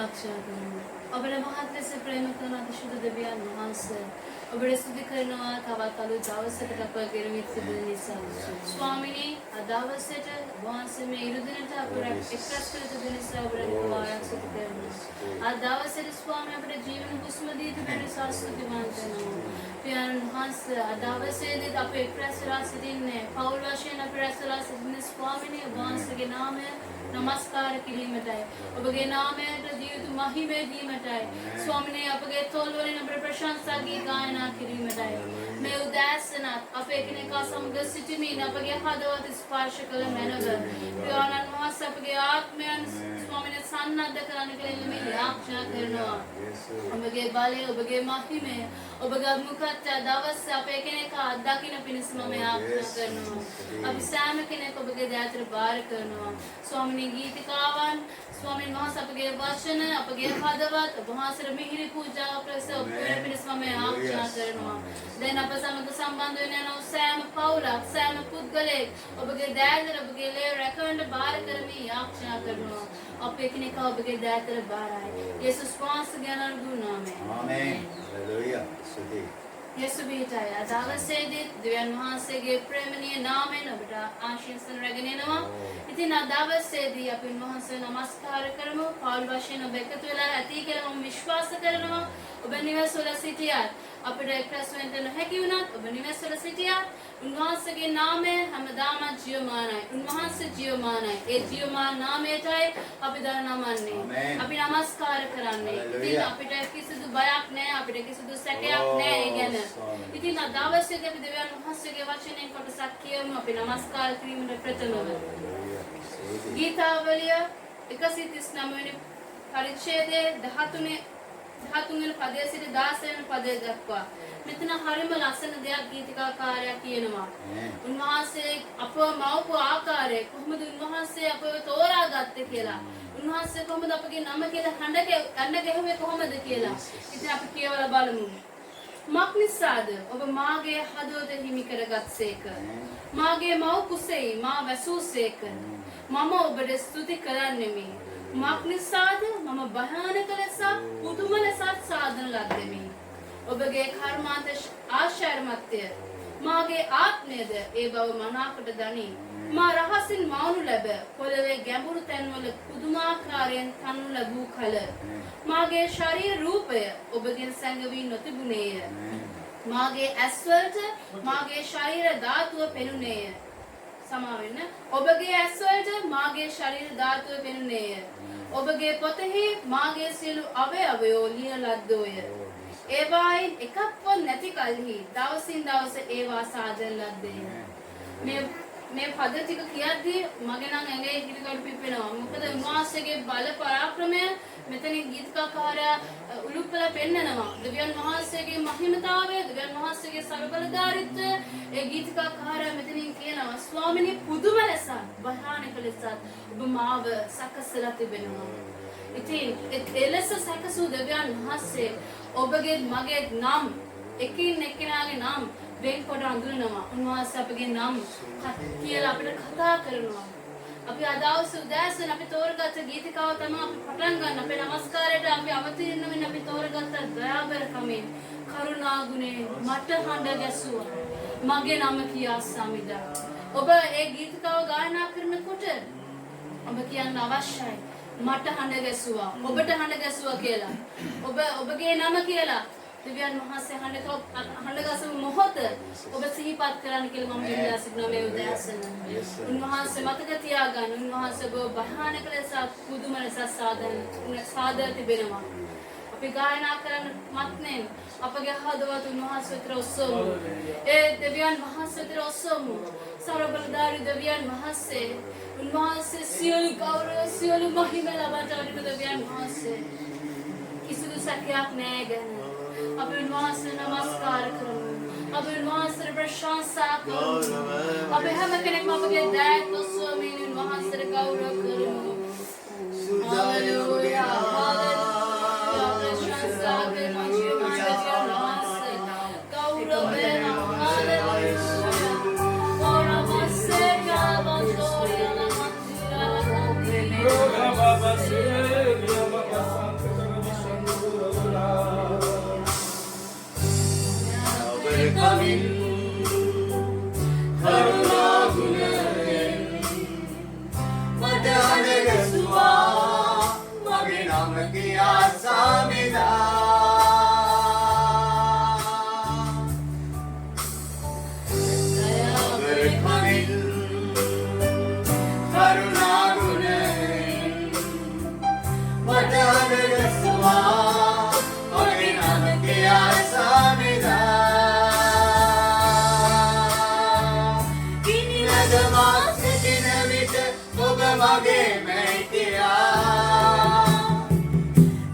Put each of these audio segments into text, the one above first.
ආරක්ෂා කරනවා. අපේ මහත් ලෙස ප්‍රේම කරන අතිශුද්ධ දෙවියන් වහන්සේ ඔබට ස්තුති කරනවා තවත් අලුත් දවසකට අප ගෙරමිත් සිටින නිසා. ස්වාමිනී අද දවසේට වහන්සේ මේ ඉරු දිනට අපට එක්රැස් කර තිබෙන නිසා ඔබට වායක් සිදු කරනවා. අද දවසේට ස්වාමී අපට ජීවන හුස්ම දී තිබෙන නිසා ස්තුතිවන්ත වෙනවා. පියාණන් වහන්සේ අද දවසේදී අප එක්රැස් වෙලා සිටින්නේ පෞල් වශයෙන් අප රැස් වෙලා සිටින ස්වාමිනී වහන්සේගේ නාමය නමස්කාර කිරීමටයි ඔබගේ නාමයට දියුතු මහිමේ දීමටයි ස්වාමිනේ අපගේ තොල් වලින් අපේ ප්‍රශංසා ගී ගායනා කිරීමටයි මේ උදෑසනත් අපේ කෙනෙකා සමග සිටීමෙන් අපගේ හදවත ස්පර්ශ කළ මැනව පියාණන් වහන්සේ අපගේ ආත්මයන් ස්වාමිනේ සන්නද්ධ කරන්න කියලා මේ යාඥා කරනවා ඔබගේ බලය ඔබගේ මහිමය ඔබගේ මුඛත් දවස් අපේ කෙනෙකා අත්දකින්න පිණිස මම යාඥා කරනවා අපි සෑම කෙනෙක් ඔබගේ දයාතර බාර කරනවා ස්වාමිනේ ගීතිකාවන් ස්වාමීන් වහන්සේ අපගේ වචන අපගේ හදවත් ඔබ වහන්සේට මිහිරි පූජාව ප්‍රස ඔබේ පිණිස මම ආඥා කරනවා දැන් අප සමග සම්බන්ධ වෙන යන සෑම පවුලක් සෑම පුද්ගලයෙක් ඔබගේ දයාතර ඔබගේ ලේ රැකවන්න බාර කරමි ආඥා කරනවා අපේ කෙනෙක් ඔබගේ දයාතර බාරයි යේසුස් වහන්සේගේ නාමයෙන් ආමේන් හalleluya සුදී යේසු බීතයි අදවසේදී දෙවියන් වහන්සේගේ ප්‍රේමණීය නාමයෙන් ඔබට ආශිර්වාද රැගෙන එනවා. ඉතින් අදවසේදී අපි වහන්සේ නමස්කාර කරමු. පෞල් වශයෙන් ඔබ එකතු වෙලා ඇති කියලා මම විශ්වාස කරනවා. ඔබ නිවසවල සිටියත් අපිට එක්රැස් වෙන්න නොහැකි වුණත් ඔබ නිවසවල සිටියත් උන්වහන්සේගේ නාමය හැමදාම ජීවමානයි. උන්වහන්සේ ජීවමානයි. ඒ ජීවමාන නාමයටයි අපි දරනමන්නේ. අපි නමස්කාර කරන්නේ. ඉතින් අපිට කිසිදු බයක් නැහැ. අපිට කිසිදු සැකයක් නැහැ ඒ ගැන. ඉතින් අද දවසේදී අපි දෙවියන් වහන්සේගේ වචනයෙන් කොටසක් කියමු. අපි නමස්කාර කිරීමට ප්‍රථමව. ගීතාවලිය 139 වෙනි පරිච්ඡේදයේ 13 වෙනි පදයේ සිට 16 වෙනි පදය දක්වා මෙතන හරිම ලස්සන දෙයක් ගීතිකාකාරයා කියනවා. උන්වහන්සේ අපව මවපු ආකාරය කොහොමද උන්වහන්සේ අපව තෝරාගත්තේ කියලා. උන්වහන්සේ කොහොමද අපගේ නම කියලා හඬ ගැහුවේ කොහොමද කියලා. ඉතින් අපි කියවලා බලමු. මක් නිසාද ඔබ මාගේ හදවත හිමි කරගත්සේක. මාගේ මව් කුසෙහි මා වැසූසේක. මම ඔබට ස්තුති කරන්නෙමි. මක් නිසාද මම භයානක ලෙස පුදුම ලෙස සාධන ලද්දෙමි. ඔබගේ කර්මාන්ත ආශාරමත්ය. මාගේ ආත්මයද ඒ බව මනාකොට දනී. මා රහසින් මවනු ලැබ පොළවේ ගැඹුරු තැන්වල පුදුමාකාරයෙන් තනු ලැබූ කල මාගේ ශරීර රූපය ඔබගෙන් සැඟවී නොතිබුණේය. මාගේ ඇස්වලට මාගේ ශරීර ධාතුව පෙනුනේය. සමාවෙන්න. ඔබගේ ඇස්වලට මාගේ ශරීර ධාතුව පෙනුනේය. ඔබගේ පොතෙහි මාගේ සියලු අවයවයෝ ලියන ලද්දෝය. ඒවායින් එකක්වත් නැති කලෙහි දවසින් දවස ඒවා සාදන ලද්දේය. මේ පද ටික කියද්දී මගේ නම් ඇඟේ හිරිකඩ පිපෙනවා. මොකද උන්වහන්සේගේ බල පරාක්‍රමය මෙතනින් ගීතකාරයා උලුප්පලා පෙන්නනවා. දෙවියන් වහන්සේගේ මහිමතාවය, දෙවියන් වහන්සේගේ ਸਰබලධාරීත්වය ඒ ගීතකාරයා මෙතනින් කියනවා. ස්වාමිනී පුදුම ලෙස, භයානක ලෙස ඔබ මාව සකසලා තිබෙනවා. ඉතින් එලෙස සකසූ දෙවියන් වහන්සේ ඔබගේ මගේ නම් එකින් එක්කෙනාගේ නම් වෙන්කොට අඳුරනවා. උන්වහන්සේ අපගේ නම් කියලා අපිට කතා කරනවා. අපි අදවස් උදෑසන අපි තෝරගත්ත ගීතිකාව තමයි අපි පටන් ගන්න. අපේ නමස්කාරයට අපි අවතීර්ණ වෙන්න අපි තෝරගත්ත දයාබර කමෙන් කරුණා ගුණේ මට හඬ ගැසුවා. මගේ නම කියා සමිදා. ඔබ ඒ ගීතිකාව ගායනා කරනකොට ඔබ කියන්න අවශ්‍යයි මට හඬ ගැසුවා. ඔබට හඬ ගැසුවා කියලා. ඔබගේ නම කියලා දෙවියන් වහන්සේ හඬ ගැසූ මොහොත ඔබ සිහිපත් කරන්න කියලා මම ඉල්ලා සිටිනවා මේ උදෑසන. උන්වහන්සේ මතක තියාගන්න. උන්වහන්සේ ඔබ භයානක ලෙස පුදුම ලෙස සාදර තිබෙනවා. අපි ගායනා කරන මත්නෙන් අපගේ හදවත උන්වහන්සේ වෙත ඔස්සමු. ඒ දෙවියන් වහන්සේ වෙත ඔස්සමු. ਸਰබලධාරී දෙවියන් වහන්සේ උන්වහන්සේ සියලු ගෞරව සියලු මහිම ලබාට වඩින දෙවියන් වහන්සේ කිසිදු සැකයක් නැහැ ගැන අපි උන්වහන්සේ නමස්කාර කරමු. අපි උන්වහන්සේ ප්‍රශංසා කරමු. අපි හැම කෙනෙක්ම අපගේ දෑත් ස්වාමීන් වහන්සේට ගෞරව කරමු. හalleluya හalleluya ප්‍රශංසා කරමු. ජීවමානයේ ගෞරව වෙනවා. හalleluya ඕනමස්සේ ගාවතෝරියන මන්දිරා කමින් කරුණාගුණයෙන් මට අදගස්වා ඔබේ නම කියා සාමිදා කිනිවද මා සිටින විට ඔබ මගේ මැතියා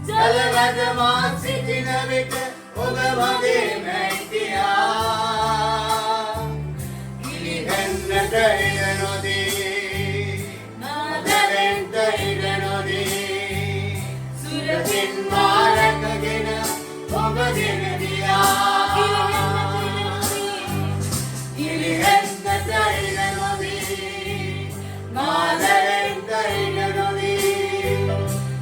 ජලවද මා සිටින විට ඔබ මගේ මැතියා ගිලිහෙන්නට ඉඩ නොදී නාදවෙන්ට ඉඩ නොදී සුරකින් මා රැකගෙන ඔබ ගෙන ගියා ගිලිහෙන්නට ඉඩ නොදී නාදවෙන්ට ඉඩ නොදී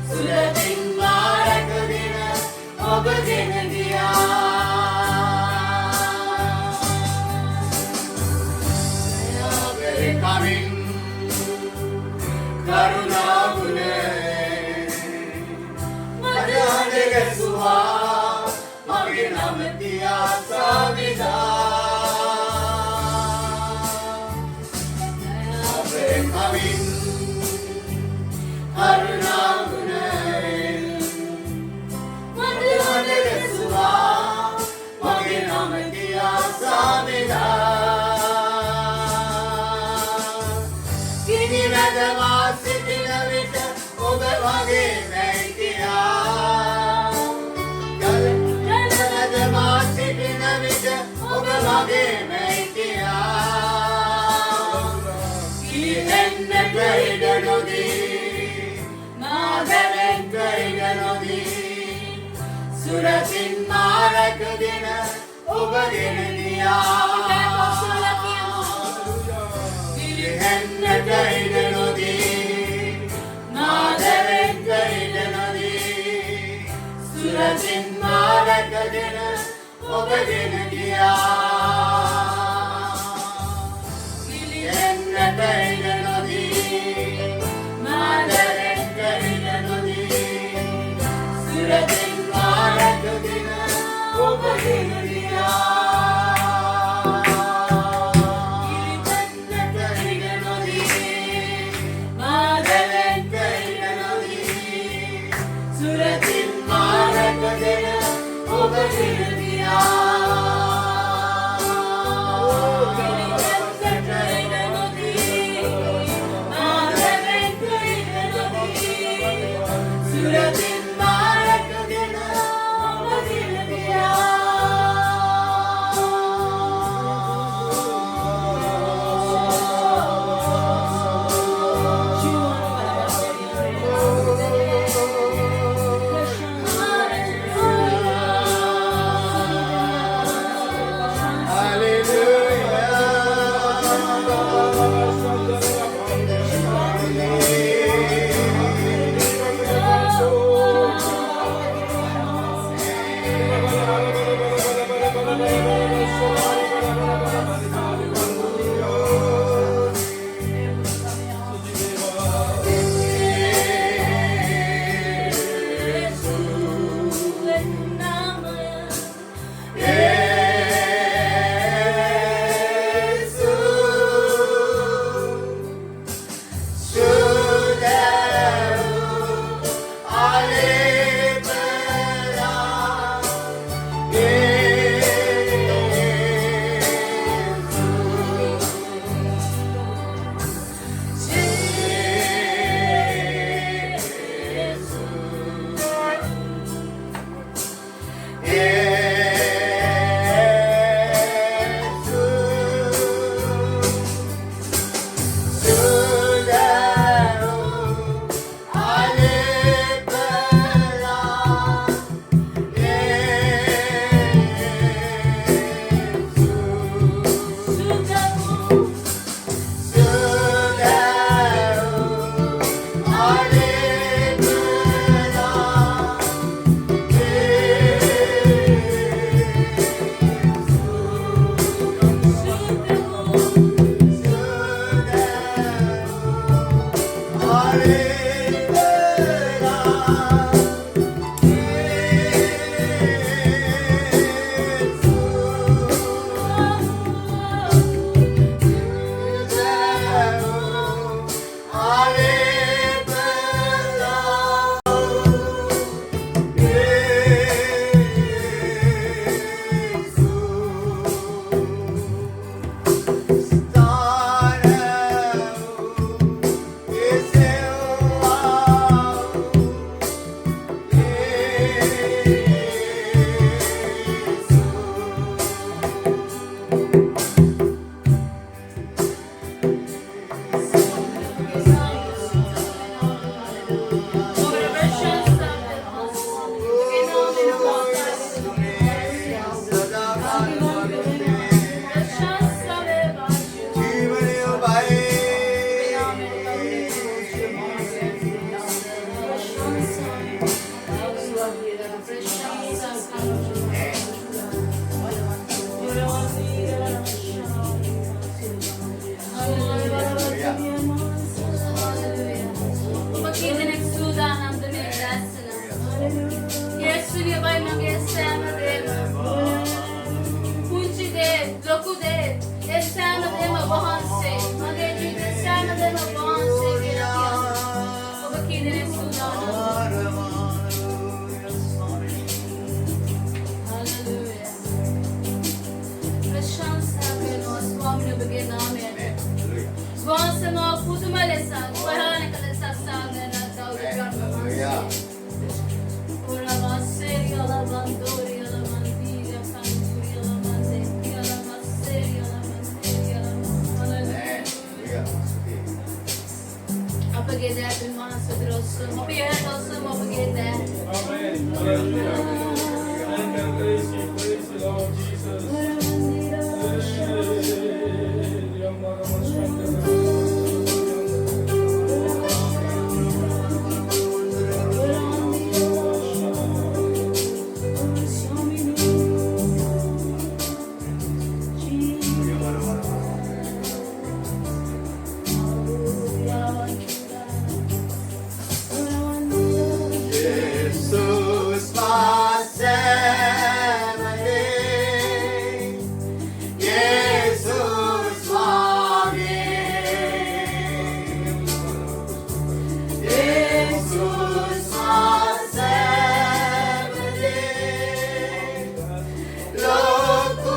සුරකින් මා රැකගෙන ඔබ ගෙන ගියා කමින් කරුණාගුණයෙන් මට අදගැසුවා මගේ නම කියා සාමිදා අපේ කමින් කරුණාගුණයෙන් මට අදගැසුවා මගේ නම කියා සාමිදා කිනිවැදවා සිටින විට ඔබ වගේ මැතියා ජලවැදවා සිටින විට ඔබ වගේ මැතියා ගිලිහෙන්නට ඉඩ නොදී නාදවෙන්ට ඉඩ නොදී සුරකින් මා රැකගෙන ඔබ ගෙන ගියා ගිලිහෙන්නට ඉඩ නොදී නාදවෙන්ට ඉඩ නොදී සුරකින් මා රැකගෙන ඔබ ගෙන ගියා ගිලිහෙන්නට ඉඩ නොදී නාදවෙන්ට ඉඩ නොදී සුරකින් මා රැකගෙන ඔබ ගෙන ගියා සුරකින් මා රැකගෙන ඔබ ගෙන ගියා Mapageda, Masadroso, Mapiadoso, Mapageda. Amen. Hallelujah. Thank and praise you, Lord Jesus. Jesus Masemani, Jesus Magi, Jesus Masemani, Lokupura.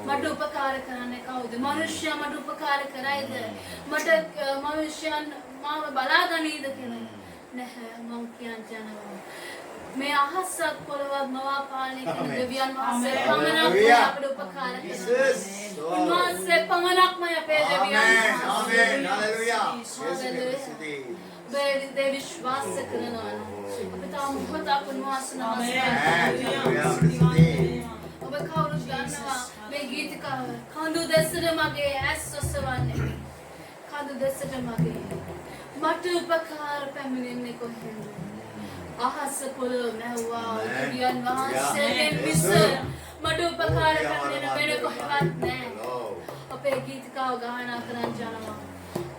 මට උපකාර කරන්නේ කවුද? මනුෂ්‍යයා මට උපකාර කරයිද? මට මනුෂ්‍යයන් මාව බලා ගනීද කියලා. නැහැ මම කියනවා. මේ අහසක් පොළවත් මවා පාලනය කරන දෙවියන් වහන්සේ පමණක් අපට උපකාර කරනවා. උන්වහන්සේ පමණක්මයි අපේ දෙවියන් වහන්සේ. ආමේන්. හalleluya. ඒ විශ්වාස කරනවා. අපි තාම මොහොතක් උන්වහන්සේ නමස්කාර ඔබ කවුරුත් දන්නවා මේ ගීතිකාව කඳු දෙසට මගේ ඇස් ඔසවන්නේ කඳු දෙසට මගේ මට උපකාර පැමිණෙන්නේ කොහෙන්ද අහස පොළොව මැව්වා දෙවියන් වහන්සේගෙන් මිස මට උපකාර පැමිණෙන වෙන කොහෙවත් නැහැ අපේ ගීතිකාව ගායනා කරන් යනවා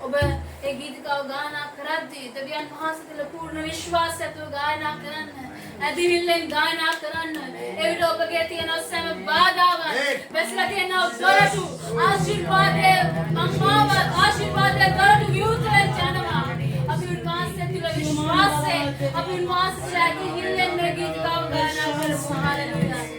ඔබ ඒ ගීතිකාව ගායනා කරද්දී දෙවියන් වහන්සේ තුළ පූර්ණ විශ්වාසයතුව ගායනා කරන්න ඇදිවිල්ලෙන් ගායනා කරන්න එවිට ඔබගේ තියෙන සෑම බාධාවන් වැසලා තියෙන දොරටු ආශිර්වාදයේ මම්මාව ආශිර්වාදයේ දොරටු විවෘතයෙන් යනවා අපි උන්වහන්සේ තුළ විශ්වාසයෙන් අපි උන්වහන්සේ ඇදිවිල්ලෙන් මේ ගීතිකාව ගායනා කරමු හalleluya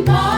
Oh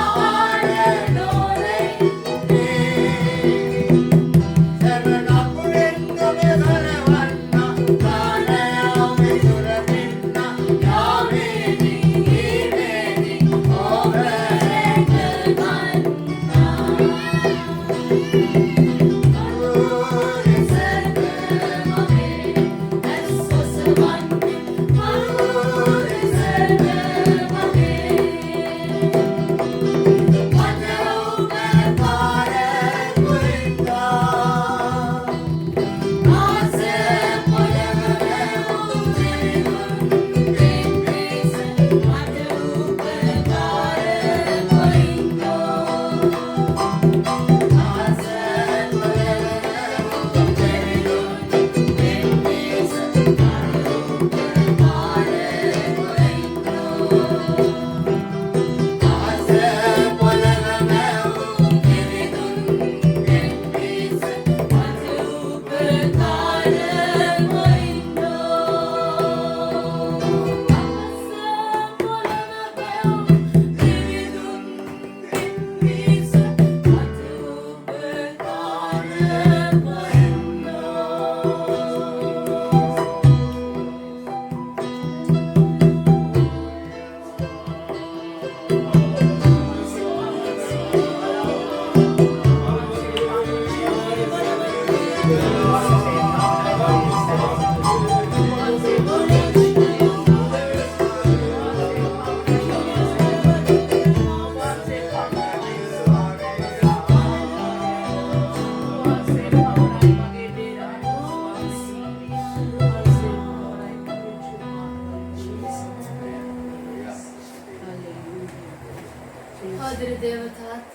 ආදර දේවතාත්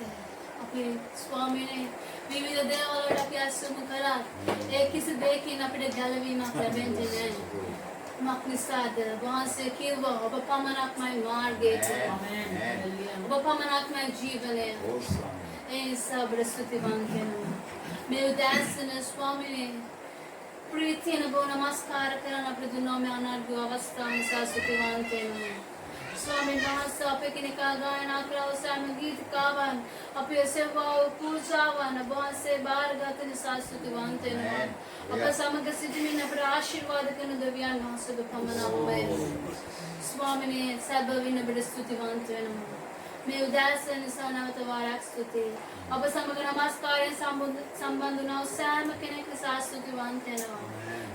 අපේ ස්වාමීනි විවිධ දේවල්වලට අපි අසුම කරා ඒ කිසි දෙයකින් අපිට ගැලවීමක් ලැබෙන්නේ නැහැ. මක් නිසාද වහන්සේ කිව්වා ඔබ පමණක්මයි මාර්ගය ඔබ පමණක්මයි ජීවනය. ඒ නිසා ඔබට ස්තුතිවන්ත වෙනවා. මේ උදෑසන ස්වාමීනි ප්‍රීතියෙන් ඔබ නමස්කාර කරන අපේ දුන්නෝ මේ අනාර්ග අවස්ථාව නිසා ස්තුතිවන්ත වෙනවා. ස්වාමීන් වහන්සේ අපේ කෙනෙකා ගායනා කරව සෑම ගීතිකාවන් අපේ සේවාව පූජාවන් ඔබ වහන්සේ බාරගත නිසා ස්තුතිවන්ත වෙනවා. අප සමග සිටින්න අපට ආශිර්වාද කරන දෙවියන් වහන්සේ පමණක්මයි. ස්වාමීනි සැබවින් ඔබට ස්තුතිවන්ත වෙනවා. මේ උදෑසන නිසා නැවත වාරයක් ස්තුතියි. ඔබ සමග නමස්කාරයෙන් සම්බන්ධ වුණා සෑම කෙනෙක් නිසා ස්තුතිවන්ත වෙනවා.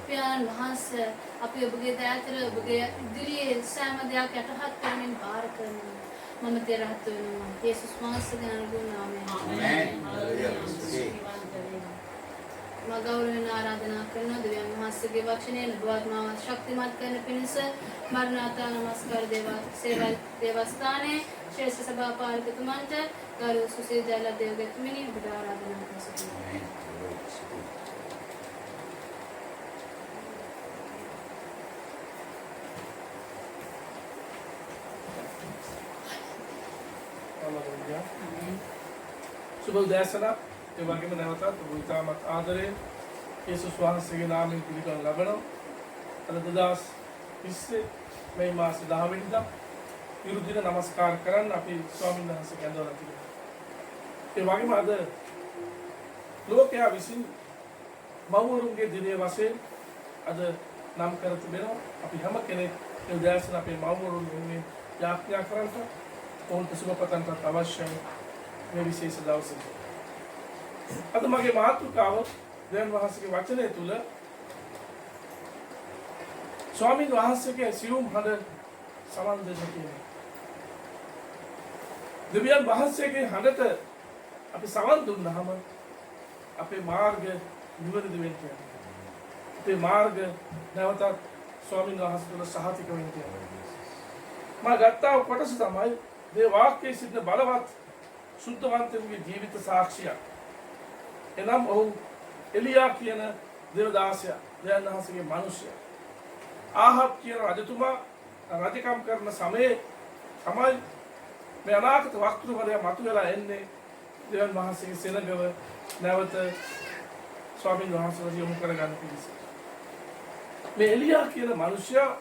පියාණන් වහන්සේ අපි ඔබගේ දයාතර ඔබගේ ඉදිරියේ සෑම දෙයක් යටහත් කරමින් බාර කරනවා. මම තෙරහත් වෙනවා. යේසුස් වහන්සේගේ අනුගුණ නාමයෙන්. ආමේන්. මගෞරවයෙන් ආරාධනා කරන දෙවියන් වහන්සේගේ වචනය නබවත්මාව ශක්තිමත් කරන පිණිස මරණාතා නමස්කාර දේවස්ථානයේ ශ්‍රේෂ්ඨ සභාපාලකතුමන්ට ගරු සුසීදල දේවගතුමිනි ඔබට ආරාධනා කරනවා. සුබ උදෑසන ඒ වගේම නැවතත් ඔබ ඉතාමත් ආදරයෙන් යේසුස් වහන්සේගේ නාමයෙන් පිළිගනු ලබනවා. අද 2020 මේ මාස 10 වෙනිදා විරුද්ධින නමස්කාර කරන්න අපි ස්වාමීන් වහන්සේට ඇඳවලා තිබෙනවා. ඒ වගේම අද ලෝකයා විසින් මව්වරුන්ගේ දිනය වශයෙන් අද නම් කර තිබෙනවා. අපි හැම කෙනෙක් ඒ උදෑසන අපේ මව්වරුන් වෙනුවෙන් යාඥා කරන්න ඔවුන්ට සුබ පතන්නට අවශ්‍යයි මේ විශේෂ දවසේ. අද මගේ මාතෘකාව දෙවියන් වහන්සේගේ වචනය තුල ස්වාමීන් වහන්සේගේ සියුම් හඬ සමන් දෙන්න කියන්නේ. දෙවියන් වහන්සේගේ හඬට අපි සමන් දුන්නාම අපේ මාර්ග නිවැරදි වෙන්නේ. අපේ මාර්ග නැවතත් ස්වාමීන් වහන්සේ තුල සහතික වෙන්නේ. මා ගත්තා කොටස තමයි මේ වාක්‍යයේ සිටින බලවත් සුද්ධවන්තයෙකුගේ ජීවිත සාක්ෂියක්. එනම් ඔහු එලියා කියන දේවදාසයා, දෙවියන් වහන්සේගේ මිනිසයා. ආහබ් කියන රජතුමා රජකම් කරන සමයේ තමයි මේ අනාගත වක්තෘවරයා මතුවලා එන්නේ දෙවියන් වහන්සේගේ සෙනගව නැවත ස්වාමීන් වහන්සේලා යොමු කරගන්න පිණිස. මේ එලියා කියන මිනිසයා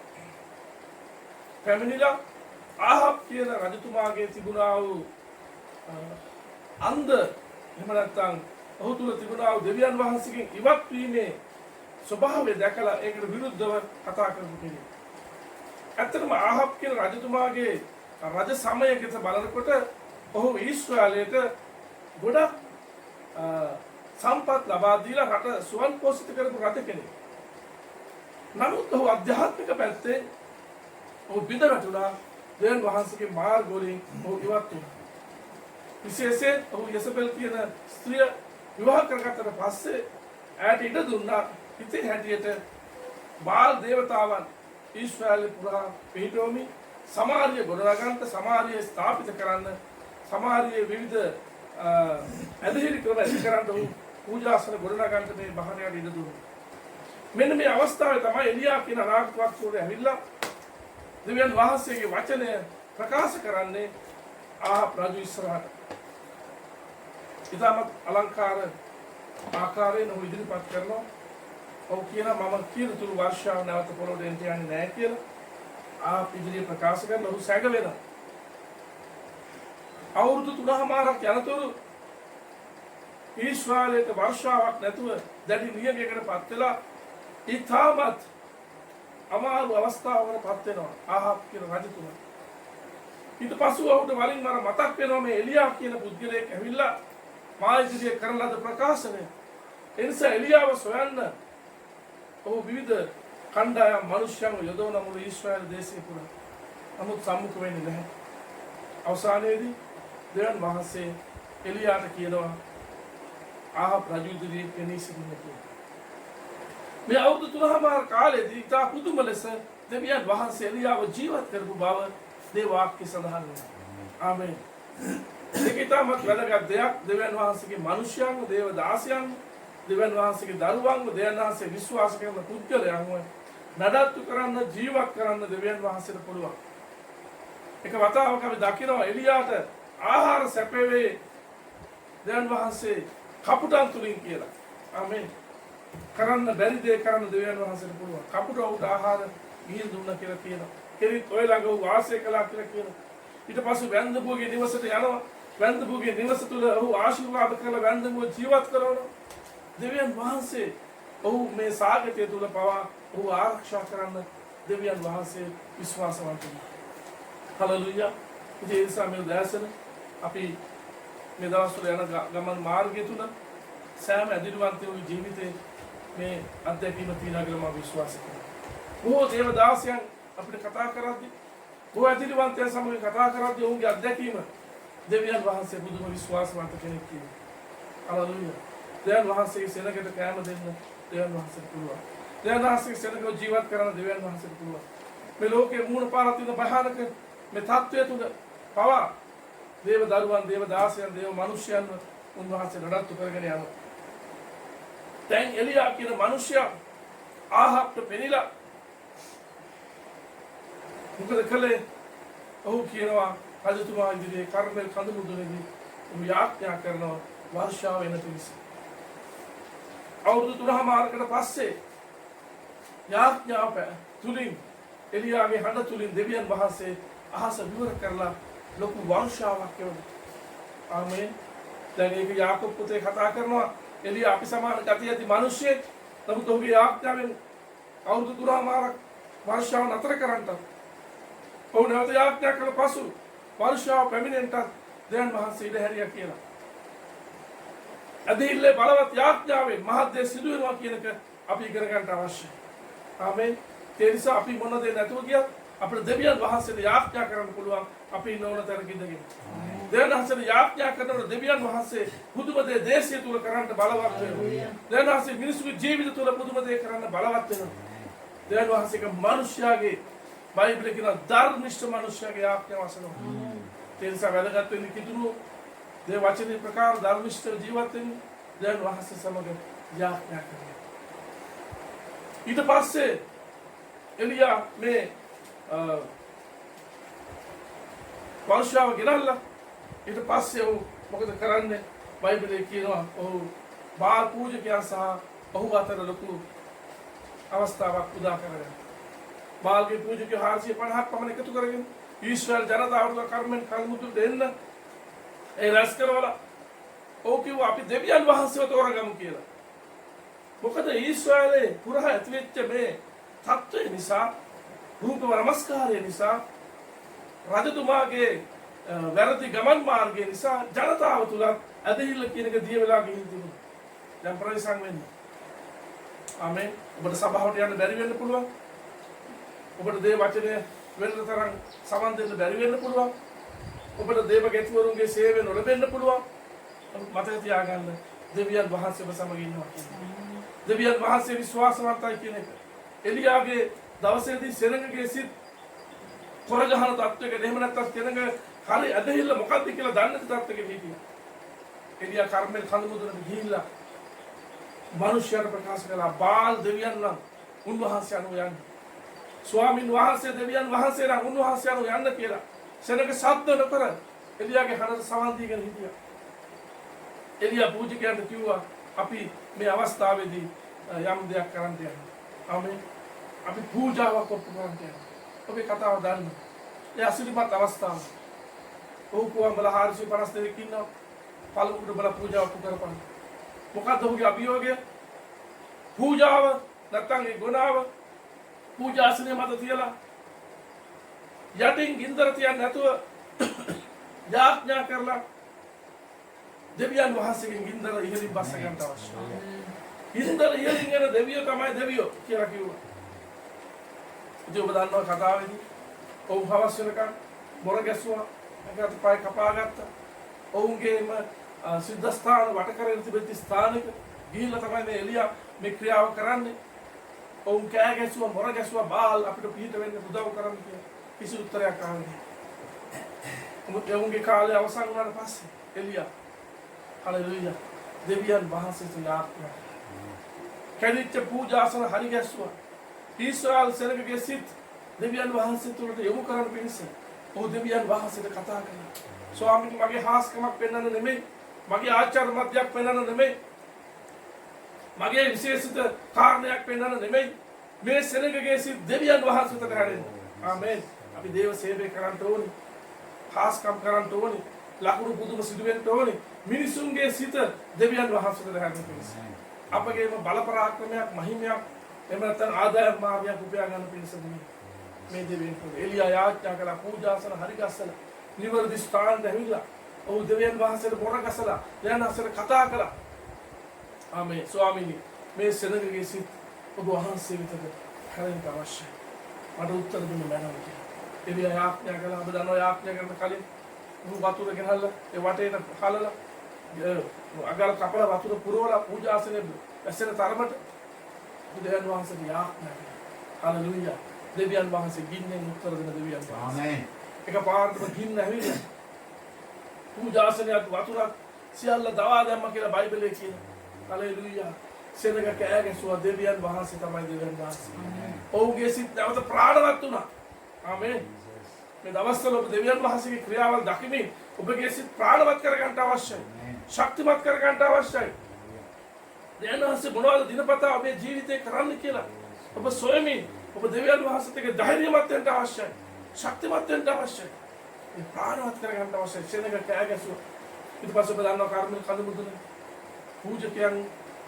පැමිණිලා ආහබ් කියන රජතුමාගේ තිබුණා වූ අන්ධ එහෙම නැත්නම් ඔහු තුල තිබුණා වූ දෙවියන් වහන්සේගෙන් ඉවත් වීමේ ස්වභාවය දැකලා ඒකට විරුද්ධව කතා කරපු කෙනෙක්. ඇත්තටම ආහබ් කියන රජතුමාගේ රජ සමයකට බලනකොට ඔහු ඊශ්‍රායලයට ගොඩක් සම්පත් ලබා දීලා රට සුවන් පෝෂිත කරපු රජ කෙනෙක්. නමුත් ඔහු අධ්‍යාත්මික පැත්තේ ඔහු බිඳ වැටුණා. දෙවියන් වහන්සේගේ මාර්ග වලින් ඔහු ඉවත් වුණා. විශේෂයෙන් ඔහු යසබෙල් කියන ස්ත්‍රිය විවාහ කරගත්තට පස්සේ ඇයට ඉඩ දුන්නා ඉතින් හැටියට බාල් දේවතාවන් ඊශ්‍රායලේ පුරා පිහිටවමින් සමාරිය ගොඩනගන්න, සමාරිය ස්ථාපිත කරන්න, සමාරියේ විවිධ ඇදහිලි ක්‍රම ඇති කරන්න ඔහු පූජාසන ගොඩනගන්න මේ බහරයට ඉඩ දුන්නා. මෙන්න මේ අවස්ථාවේ තමයි එලියා කියන අනාගත වක්තෘවරයා ඇවිල්ලා දෙවියන් වහන්සේගේ වචනය ප්‍රකාශ කරන්නේ ආහබ් රජු ඉස්සරහට. ඉතාමත් අලංකාර ආකාරයෙන් ඔහු ඉදිරිපත් කරනවා. ඔහු කියනවා මම කියන තුරු වර්ෂාව නැවත පොළොවට එන්න යන්නේ නැහැ කියලා. ආහබ් ඉදිරියේ ප්‍රකාශ කරන ඔහු සැක වෙනවා. අවුරුදු 3මාරක් යනතුරු ඊශ්‍රායලයට වර්ෂාවක් නැතුව දැඩි නියමයකට පත් වෙලා ඉතාමත් අමාරු අවස්ථාවකට පත් වෙනවා ආහබ් කියන රජතුමා. ඊට පස්සෙ ඔහුට වරින් වර මතක් වෙනවා මේ එලියා කියන පුද්ගලයෙක් ඇවිල්ලා මා ඉදිරියේ කරන ලද ප්‍රකාශනය. ඒ නිසා එලියාව සොයන්න ඔහු විවිධ කණ්ඩායම් මිනිස්යන්ව යොදවන මුළු ඊශ්‍රායල් දේශේ පුරා. නමුත් සම්මුඛ වෙන්නේ නැහැ. අවසානයේදී දෙවියන් වහන්සේ එලියාට කියනවා ආහබ් රජු ඉදිරියේ පෙනී සිටින්න කියලා. මේ අවුරුදු 3මාර කාලෙදී ඉතා පුදුම ලෙස දෙවියන් වහන්සේ එලියාව ජීවත් කරපු බව දේ වාක්‍ය සඳහන් වෙනවා. ආමේන්. ඊටමත් වැදගත් දෙයක් දෙවියන් වහන්සේගේ මිනිසයන්ව දේව දාසයන්ව දෙවියන් වහන්සේගේ දරුවන්ව දෙවියන් වහන්සේ විශ්වාස කරන පුද්ගලයන්ව නඩත්තු කරන්න ජීවත් කරන්න දෙවියන් වහන්සේට පුළුවන්. එක වතාවක අපි දකිනවා එලියාට ආහාර සැපෙවේ දෙවියන් වහන්සේ කපුටන් තුලින් කියලා. ආමෙන්. කරන්න බැරි දේ කරන්න දෙවියන් වහන්සේට පුළුවන්. කපුටවට ආහාර ගිහින් දුන්නා කියලා කියනවා. කෙරිත් ඔය ළඟ වාසය කළා කියලා කියනවා. ඊට පස්සේ වැන්දඹුවගේ නිවසට යනවා. වැන්දඹුවගේ නිවස තුල ඔහු ආශිර්වාද කරලා වැන්දඹුව ජීවත් කරනවා. දෙවියන් වහන්සේ ඔහු මේ සාගතය තුල පවා ඔහු ආරක්ෂා කරන්න දෙවියන් වහන්සේ විශ්වාසවන්ත වුණා. හලෙලූයා. ඉතින් ඒ නිසා මේ දැසන අපි මේ දවස්වල යන ගමන් මාර්ගය තුල සෑම ඇදිරිවන්තයෙකුගේ ජීවිතේ මේ අත්දැකීම තියෙනවා කියලා මම විශ්වාස කරනවා. බොහෝ දේව දාසයන් අපිට කතා කරද්දී බොහෝ ඇදිරිවන්තයන් සමග කතා කරද්දී ඔවුන්ගේ අත්දැකීම දෙවියන් වහන්සේ බුදුම විශ්වාසවන්ත කෙනෙක් කියනවා. හලෙලූයා. දෙවියන් වහන්සේගේ සෙනඟට කැම දෙන්න දෙවියන් වහන්සේට පුළුවන්. දෙවියන් වහන්සේගේ සෙනඟව ජීවත් කරන්න දෙවියන් වහන්සේට පුළුවන්. මේ ලෝකේ මූණ පාරක් තියෙන භයානක මේ තත්ත්වය තුල පවා දේව දරුවන් දේව දාසයන් දේව මිනිසයන්ව උන්වහන්සේ නඩත්තු කරගෙන යනවා. දැන් එලියා කියන මිනිසයා ආහාප්ට පෙනිලා මොකද කළේ? ඔහු කියනවා රජතුමා ඉදිරියේ කර්මෙල් කඳු මුදුනේදී ඔහු යාඥා කරනවා වර්ෂාව එන පිණිස. අවුරුදු 3මාරකට පස්සේ යාඥාව තුලින් එලියාගේ හඬ තුලින් දෙවියන් වහන්සේ අහස විවර කරලා ලොකු වර්ෂාවක් එවනවා. ආමේන්. දැන් ඒක යාකෝබ් පුතේ කතා කරනවා එලියා අපි සමාන ගතිය ඇති මිනිස්සෙක්. නමුත් ඔහුගේ යාඥාවෙන් අවුරුදු 3මාරක් වර්ෂාව නතර කරන්නට ඔහු නැවත යාඥා කළ පසු වර්ෂාව පැමිණෙන්නට දෙවියන් වහන්සේ ඉඩ හැරියා කියලා. අදිල්ලේ බලවත් යාඥාවෙන් මහත් දේ සිදු වෙනවා කියන එක අපි ඉගෙන ගන්න අවශ්‍යයි. ආමේන්. ඒ නිසා අපි මොන දේ නැතුව ගියත් අපේ දෙවියන් වහන්සේට යාඥා කරන්න පුළුවන් අපි ඉන්න ඕන තැනක ඉඳගෙන. දෙවියන් වහන්සේට යාඥා කරනකොට දෙවියන් වහන්සේ පුදුම දේ දේශය තුල කරන්න බලවත් වෙනවා. දෙවියන් වහන්සේ මිනිසුගේ ජීවිත තුල පුදුම දේ කරන්න බලවත් වෙනවා. දෙවියන් වහන්සේගේ මිනිස්යාගේ බයිබලයේ කියන ධර්මිෂ්ඨ මිනිස්යාගේ යාඥා වසනවා. ඒ නිසා වැදගත් වෙන්නේ කිතුරු දේ වචනේ ප්‍රකාර ධර්මිෂ්ඨ ජීවත් වෙන්න දෙවියන් වහන්සේ සමග යාඥා කරනවා. ඊට පස්සේ එලියා මේ වර්ෂාව ගෙනල්ලා ඊට පස්සේ ඔහු මොකද කරන්නේ? බයිබලයේ කියනවා ඔහු බාල් පූජකයන් සහ ඔහු අතර ලොකු අවස්ථාවක් උදා කරගෙන බාල්ගේ පූජකයෝ 450ක් පමණ එකතු කරගෙන ඊශ්‍රායල් ජනතාවට කර්මෙන් කල්මුතු දෙන්න ඒ රැස් කරවලා ඔහු කිව්වා අපි දෙවියන් වහන්සේව තෝරගමු කියලා. මොකද ඊශ්‍රායලේ පුරා ඇතිවෙච්ච මේ තත්ත්වය නිසා රූප නමස්කාරය නිසා රජතුමාගේ වැරදි ගමන් මාර්ගය නිසා ජනතාව තුල ඇදහිල්ල කියන එක දිය වෙලා ගිහින් තිබුණා. දැන් ප්‍රතිසං වෙන්නේ. ආමේන්. ඔබට සභාවට යන්න බැරි වෙන්න පුළුවන්. ඔබට දේ වචනය වෙන තරම් සමන් දෙන්න බැරි වෙන්න පුළුවන්. ඔබට දේව ගැතිවරුන්ගේ සේවය නොලැබෙන්න පුළුවන්. මතක තියාගන්න දෙවියන් වහන්සේ ඔබ සමග ඉන්නවා කියන්නේ. දෙවියන් වහන්සේ විශ්වාසවන්තයි කියන එක. එලියාගේ දවසේදී සෙනඟගේ සිත් කොරගහන තත්ත්වයක එහෙම නැත්නම් සෙනඟ හරි ඇදහිල්ල මොකක්ද කියලා දන්නේ නැති තත්ත්වයක හිටියා. එලියා කර්මෙල් කඳු මුදුනට ගිහිල්ලා මිනිස්යාට ප්‍රකාශ කළා බාල් දෙවියන් නම් උන්වහන්සේ අනුව යන්න. ස්වාමින් වහන්සේ දෙවියන් වහන්සේ නම් උන්වහන්සේ අනුව යන්න කියලා. සෙනඟ ශබ්ද නොකර එලියාගේ හඬට සවන් දීගෙන හිටියා. එලියා පූජකයන්ට කිව්වා අපි මේ අවස්ථාවේදී යම් දෙයක් කරන්න යනවා. ආමේන්. අපි පූජාවක් ඔප්පු කරන්න යනවා. ඔබේ කතාව දන්න. ඒ අසිරිමත් අවස්ථාව. ඔහු කොහොම බල 452 ඉන්නවා. පළමුවට බල පූජාව ඔප්පු කරපන්. මොකද්ද ඔහුගේ අභියෝගය? පූජාව නැත්නම් ඒ ගුණාව පූජාසනය මත තියලා යටින් ගින්දර තියන්නේ නැතුව යාඥා කරලා දෙවියන් වහන්සේගෙන් ගින්දර ඉහළින් බස්ස ගන්න අවශ්‍යයි. ගින්දර ඉහළින් එන දෙවියෝ තමයි දෙවියෝ කියලා කිව්වා. ඉතින් ඔබ දන්නවා කතාවේදී ඔව් හවස් වෙනකන් මොර ගැස්සුවා. ඒකට පය කපා ගත්තා. ඔවුන්ගේම සිද්ධාස්ථාන වට කරගෙන තිබෙච්ච ස්ථානික ගිහිල්ලා තමයි මේ එලියා මේ ක්‍රියාව කරන්නේ. ඔවුන් කෑ ගැස්සුවා මොර ගැස්සුවා බාල් අපිට පිට වෙන්න උදව් කරන්න කියලා කිසි උත්තරයක් ආවේ නැහැ. ඔවුන්ගේ කාලය අවසන් වුණාට පස්සේ එලියා හලෙලූයා දෙවියන් වහන්සේ තුලාත්මය කැඩිච්ච පූජාසන හරි ගැස්සුවා ඊශ්‍රායල් සෙනගගේ සිත් දෙවියන් වහන්සේ තුලට යොමු කරන්න පිණිස ඔහු දෙවියන් වහන්සේට කතා කළා ස්වාමීනි මගේ හාස්කමක් පෙන්වන්න නෙමෙයි මගේ ආචාර මධ්‍යයක් පෙන්වන්න නෙමෙයි මගේ විශේෂිත කාරණයක් පෙන්වන්න නෙමෙයි මේ සෙනගගේ සිත් දෙවියන් වහන්සේට හැරෙන්න ආමේන් අපි දේව සේවය කරන්න ඕනේ හාස්කම් කරන්න ඕනේ ලකුණු පුදුම සිදු වෙන්න ඕනේ මිනිසුන්ගේ සිත දෙවියන් වහන්සේට හැරෙන්න පිණිස අපගේම බල පරාක්‍රමයක් මහිමයක් එහෙම නැත්නම් ආදායම් මාර්ගයක් උපයා ගන්න පිණිස මේ දෙවියන් එලියා යාඥා කළා පූජාසන හරි ගස්සලා නිවර්දි ස්ථානට ඇවිල්ලා ඔහු දෙවියන් වහන්සේට මොර ගසලා දෙවියන් වහන්සේට කතා කළා ආමේන් ස්වාමීනි මේ සෙනගගේ සිත් ඔබ වහන්සේ වෙතට හැරෙන්න අවශ්‍යයි මට උත්තර දුන්න මැනවි කියලා එලියා යාඥා කළා ඔබ දන්නවා යාඥා කරන කලින් ඔහු වතුර ගෙනල්ලා ඒ වටේට හලලා අගල කපලා වතුර පුරවලා පූජාසනේ ඇසෙන තරමට දෙවියන් වහන්සේට යාඥා කළා හලෙලූයා දෙවියන් වහන්සේ ගින්නෙන් උත්තර දෙන දෙවියන් වහන්සේ ආමේන් එකපාරටම ගින්න ඇවිල්ලා පූජාසනයට වතුරක් සියල්ල දවා දැම්ම කියලා බයිබලයේ කියනවා හලෙලූයා සෙනග කෑ ගැසුවා දෙවියන් වහන්සේ තමයි දෙවියන් වහන්සේ ඔහුගේ සිත් නැවත ප්‍රාණවත් වුණා ආමේන් මේ දවස්වල ඔබ දෙවියන් වහන්සේගේ ක්‍රියාවල් දකිමින් ඔබගේ සිත් ප්‍රාණවත් කරගන්න අවශ්‍යයි ශක්තිමත් කරගන්න අවශ්‍යයි දෙවියන් වහන්සේ මොනවද දිනපතා ඔබේ ජීවිතේ කරන්න කියලා ඔබ සොයමින් ඔබ දෙවියන් වහන්සේට ධෛර්යමත් වෙන්න අවශ්‍යයි ශක්තිමත් වෙන්න අවශ්‍යයි මේ ප්‍රාණවත් කරගන්න අවශ්‍යයි සෙනග කෑ ගැසුවා ඊට පස්සේ ඔබ දන්නවා කර්මල් කඳ මුදුන පූජකයන්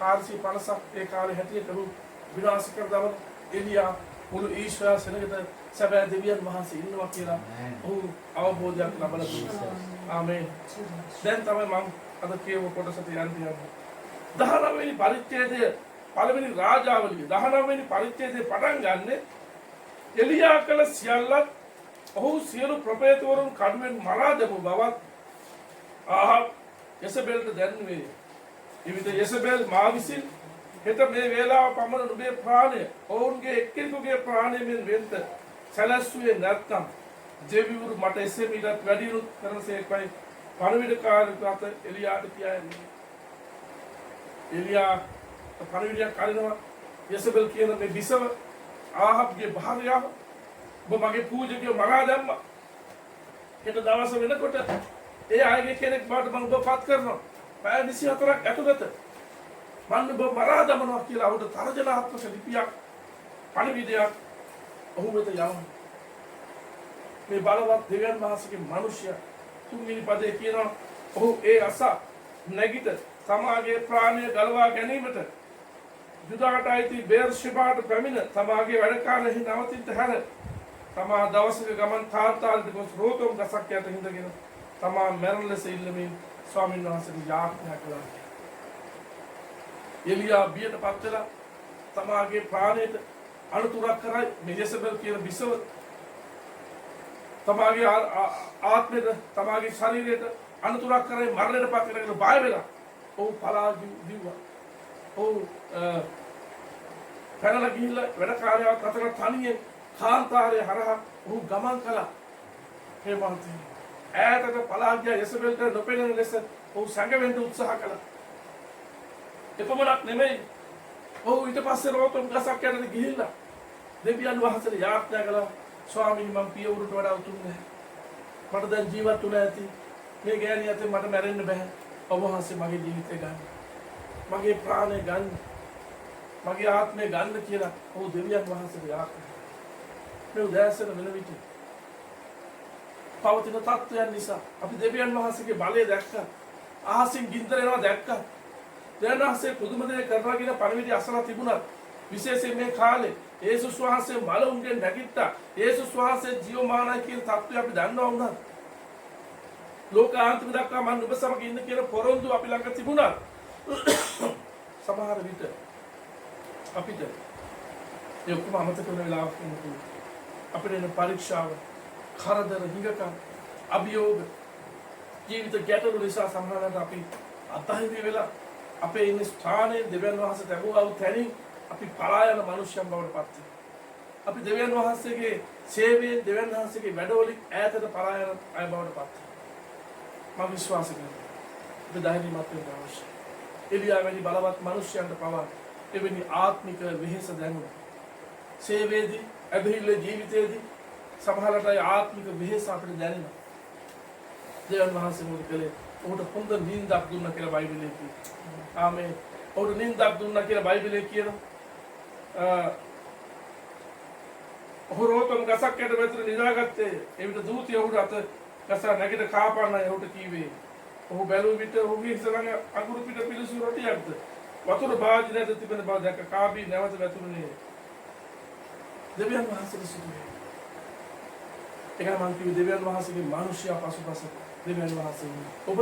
450ක් ඒ කාලේ හැටියට ඔහු විනාශ කර දමන එලියා මුළු ඊශ්‍රායල් සෙනගට සැබෑ දෙවියන් වහන්සේ ඉන්නවා කියලා ඔහු අවබෝධයක් ලබලා දුන්නා. ආමේන්. දැන් තමයි මම අද කියව කොටසට යන්නේ. 19 වෙනි පරිච්ඡේදය පළවෙනි රාජාවලිය 19 වෙනි පරිච්ඡේදය පටන් ගන්නෙ එලියා කළ සියල්ලත් ඔහු සියලු ප්‍රොෆෙටවරුන් කඩුවෙන් මරා දැමු බවත් ආහබ් යසබෙල්ට දැන්වේ. එවිට යසබෙල් මා විසින් හෙට මේ වේලාව පමණ නුඹේ ප්‍රාණය ඔවුන්ගේ එක්කෙනෙකුගේ ප්‍රාණයෙන් වෙන්ත සැලැස්සුවේ නැත්නම් දෙවිවරු මට එසේ මීටත් වැඩි උත් කරනසේකයි පණවිඩකාරයෙකු අත එලියාට කියයි. එලියා පණවිඩයක් කරිනවා යසබෙල් කියන මේ බිසව ආහබ්ගේ භාර්යාව ඔබ මගේ පූජකයෝ මරා දැම්මා. හෙට දවස වෙනකොට ඒ අයගේ කෙනෙක් බවට මම ඔබ පත් කරනවා. පැය 24ක් ඇතුළත මන්න ඔබ මරා දමනවා කියලා ඔහුට තරජනාත්මක ලිපියක් පණිවිඩයක් ඔහු වෙත යවනවා. මේ බලවත් දෙවියන් වහන්සේගේ මිනිසයා තුන්වෙනි පදේ කියනවා ඔහු ඒ අස නැගිට තමාගේ ප්‍රාණය ගලවා ගැනීමට යුදාට අයිති බේර්ෂෙබාට පැමිණ තමාගේ වැඩකාරයෙහි නවතින්න හැර තමා දවසක ගමන් තාත්තාලට ගොස් රෝතම් ගසක් යට හිඳගෙන තමා මරණ ලෙස ඉල්ලමින් ස්වාමීන් වහන්සේට යාඥා කළා. එලියා බියටපත් වෙලා තමාගේ ප්‍රාණයට අනුතුරක් කරයි මේ යසබෙල් කියන බිසව තමාගේ ආත්මයට තමාගේ ශරීරයට අනුතුරක් කරයි මරණයටපත් කරගෙන බය වෙලා ඔහු පලා දිව්වා. ඔහු පැනලා ගිහිල්ලා වැඩකාරයාත් අතර තනියෙන් කාන්තාරයේ හරහා ඔහු ගමන් කළා. මේ මන්ත්‍රී ඈතට පලා ගියා යසබෙල්ට නොපෙනෙන ලෙස ඔහු සංගවෙන්න උත්සාහ කළා. එපමණක් නෙමෙයි ඔහු ඊට පස්සේ රෝතම් ගසක් යටට ගිහිල්ලා දෙවියන් වහන්සේට යාඥා කළා ස්වාමීනි මම පියවරුට වඩා උතුම් නැහැ. මට දැන් ජීවත් වෙලා ඇති. මේ ගෑණිය අතේ මට මැරෙන්න බෑ. ඔබ වහන්සේ මගේ ජීවිතය ගන්න. මගේ ප්‍රාණය ගන්න. මගේ ආත්මය ගන්න කියලා ඔහු දෙවියන් වහන්සේට යාඥා කළා. මේ උදෑසන වෙන විට පවතින තත්ත්වයන් නිසා අපි දෙවියන් වහන්සේගේ බලය දැක්කා. අහසින් ගින්දර එනවා දැක්කා. දෙවියන් වහන්සේ පුදුම දේ කරනවා කියන පණිවිඩය අසලා තිබුණා. විශේෂයෙන් මේ කාලේ යේසුස් වහන්සේ මලවුන්ගෙන් නැගිට්ටා. යේසුස් වහන්සේ ජීවමානයි කියන තත්ත්වය අපි දන්නවා වුණා. ලෝකාන්තික දක්වා මම ඔබ සමග ඉන්න කියන පොරොන්දු අපි ළඟ තිබුණා. සමහර විට අපිට ඒ ඔක්කොම අමතක වෙන වෙලාවක් එනවා. අපිට එන පරීක්ෂාව, කරදර, හිඟකම්, අභියෝග, ජීවිත ගැටලු නිසා සමහරවිට අපි අතහිරි වෙලා අපේ ඉන්න ස්ථානයේ දෙවියන් වහන්සේ ලැබුවා වූ තැනින් අපි පලා යන මනුෂ්‍යයන් බවට පත් වෙනවා. අපි දෙවියන් වහන්සේගේ සේවයේ දෙවියන් වහන්සේගේ වැඩවලින් ඈතට පලා යන අය බවට පත් වෙනවා. මම විශ්වාස කරනවා. අපි ධෛර්යමත් වෙන්න අවශ්‍යයි. එලියා වැනි බලවත් මිනිසයන්ට පවා එවැනි ආත්මික වෙහෙස දැනුණා. සේවයේදී, අභිහිල්ල ජීවිතයේදී සමහරට ආත්මික වෙහෙස අපිට දැනෙනවා. දෙවියන් වහන්සේ මොකද කළේ? ඔහුට හොඳ නිින්දක් දුන්නා කියලා බයිබලයේ කියනවා. ආමේන්. ඔහුට නිින්දක් දුන්නා කියලා බයිබලයේ කියනවා. ඔහු රෝතම් ගසක් යට වැතුර නිදාගත්තේ. ඒ විට දූතිය ඔහුට අත ගස නැගිට කාපන්නයි ඔහුට කීවේ. ඔහු බැලුව විට ඔහුගේ හිස ළඟ අඟුරු පිට පිළිසු රොටියක්ද වතුර භාජනයද තිබෙන බව දැක කාබී නැවත වැතුරුනේ. දෙවියන් වහන්සේගේ සිටුවේ. ඒකම මම කිව්වේ දෙවියන් වහන්සේගේ මිනිස්යා පසුපස දෙවියන් වහන්සේ. ඔබ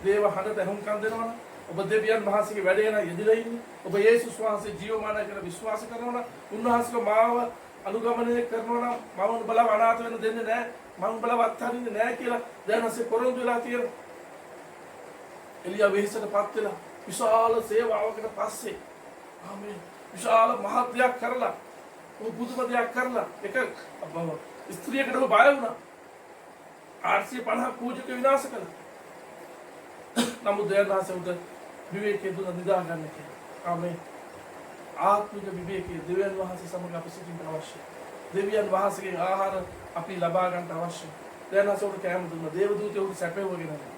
දේව හඬට හුම්කම් දෙනවනම් ඔබ දෙවියන් වහන්සේගේ වැඩේ නම් යෙදලා ඉන්නේ. ඔබ යේසුස් වහන්සේ ජීවමානයි කියලා විශ්වාස කරනවා නම් උන්වහන්සේගේ මාව අනුගමනය කරනවා නම් මම උඹලව අනාථ වෙන්න දෙන්නේ නැහැ. මම උඹලව අත්හරින්නේ නැහැ කියලා දැන් ඇසේ පොරොන්දු වෙලා තියෙනවා. එලියා වෙහෙසටපත් වෙලා විශාල සේවාවකට පස්සේ ආමේන් විශාල මහත් දෙයක් කරලා පුදුම දෙයක් කරලා එක ස්ත්‍රියකට බය වුණා. 850 පූජක විනාශ කළා. නමුත් දෙවියන්වහන්සේ උට විවේකයේ දුන නිදා ගන්න කියලා. ආමේන්. ආත්මික විවේකයේ දෙවියන් වහන්සේ සමග අප සිටින්න අවශ්‍යයි. දෙවියන් වහන්සේගේ ආහාර අපි ලබා ගන්න අවශ්‍යයි. දෙවියන්වහන්සේ උට කැම දුන්නා. දේව දූතයෝ උට සැපෙවගෙන යනවා.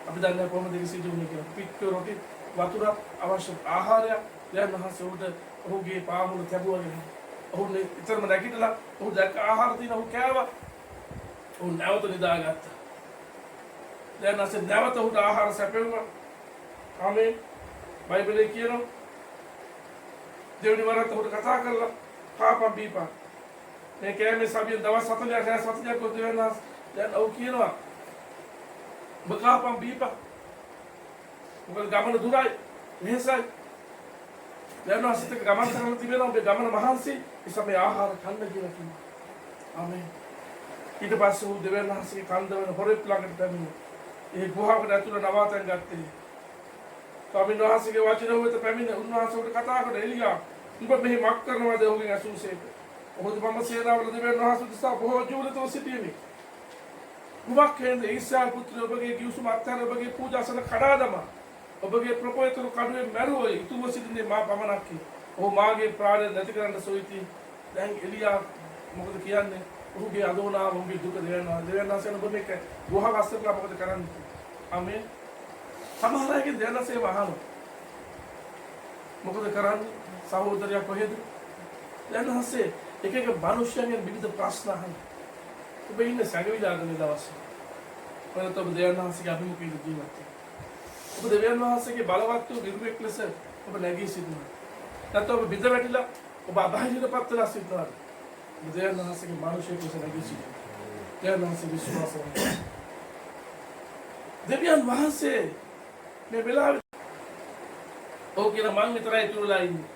අපි දන්නේ කොහොමද ඒක සිදු වෙන්නේ කියලා. පිට්ටු රොටි වතුර අවශ්‍ය ආහාරය දෙවියන් වහන්සේ උට ඔහුගේ පාමුල තැබුවගෙන. ඔහු ඉතරම නැගිටලා ඔහු දැක්ක ආහාර දින ඔහු කෑවා. ඔහු නැවත නිදාගත්තා. දැන් නැසෙ නැවත ඔහුට ආහාර සැපෙවුණා. ආමේන්. බයිබලයේ කියනවා දෙවනි වරට ඔහුට කතා කරලා කාපම් බීපා. මේ කෑමේ සබිය දවස් 40ක් රැස් 40ක් කොත් වෙනස්. දැන් ඔහු කියනවා බකාපම් බීපා. මොකද ගමන දුරයි මෙහෙසයි. දැන් නැසිත ගමන් කරලා තිබෙනවා ඔබේ ගමන මහන්සි. ඒ සමේ ආහාර කන්න කියලා කිව්වා. ආමේන්. ඊට පස්සේ ඔහු දෙවියන් වහන්සේගේ කන්ද වෙන හොරෙක් ළඟට පැමිණි. ඒ ගුහාවට ඇතුළ නවාතැන් ගත්තේ. ස්වාමීන් වහන්සේගේ වචන වෙත පැමිණ උන්වහන්සේට කතා කර එලියා උඹ මෙහි මක් කරනවාද ඔහුගෙන් අසුසේක. ඔහුද මම සේනාවල දෙවියන් වහන්සේ දිසා බොහෝ ජීවිතව සිටියෙමි. කුමක් හේඳ ඊසාල් පුත්‍ර ඔබගේ කිව්සුම අත්හැර ඔබගේ පූජාසන කඩා දමා ඔබගේ ප්‍රපෝයතුරු කඩුවේ මැරුවෝ ඉතුම සිටින්නේ මා පමණක් කි. ඔහු මාගේ ප්‍රාණය නැති කරන්න සොයිති. දැන් එලියා මොකද කියන්නේ? ඔහුගේ අදෝනාව ඔහුගේ දුක දෙවියන් වහන්සේ ඔබ මේක ගුහාව අස්සරලා මොකද කරන්නේ? ආමේන්. සමහර අයගේ දෙවියන්සේ වහනවා. මොකද කරන්නේ? සහෝදරයා කොහෙද? දෙවියන්සේ එක එක මිනිස්යන්ගෙන් විවිධ ප්‍රශ්න අහනවා. ඔබ ඉන්නේ සැඟවිලාගෙන දවසේ. ඔයාලට ඔබ දෙවියන්වහන්සේගේ අභිමුඛයෙන් ජීවත් වෙනවා. ඔබ දෙවියන්වහන්සේගේ බලවත් වූ විරුවෙක් ලෙස ඔබ නැගී සිටිනවා. නැත්නම් ඔබ බිඳ වැටිලා ඔබ අභාජනපත් වෙලා සිටිනවා. දෙවියන්වහන්සේගේ මිනිසෙක් ලෙස නැගී සිටිනවා. දෙවියන්වහන්සේ විශ්වාස කරනවා. දෙවියන් වහන්සේ මේ වෙලාවේ ඔව් කියලා මං විතරයි ඉතුරුලා ඉන්නේ.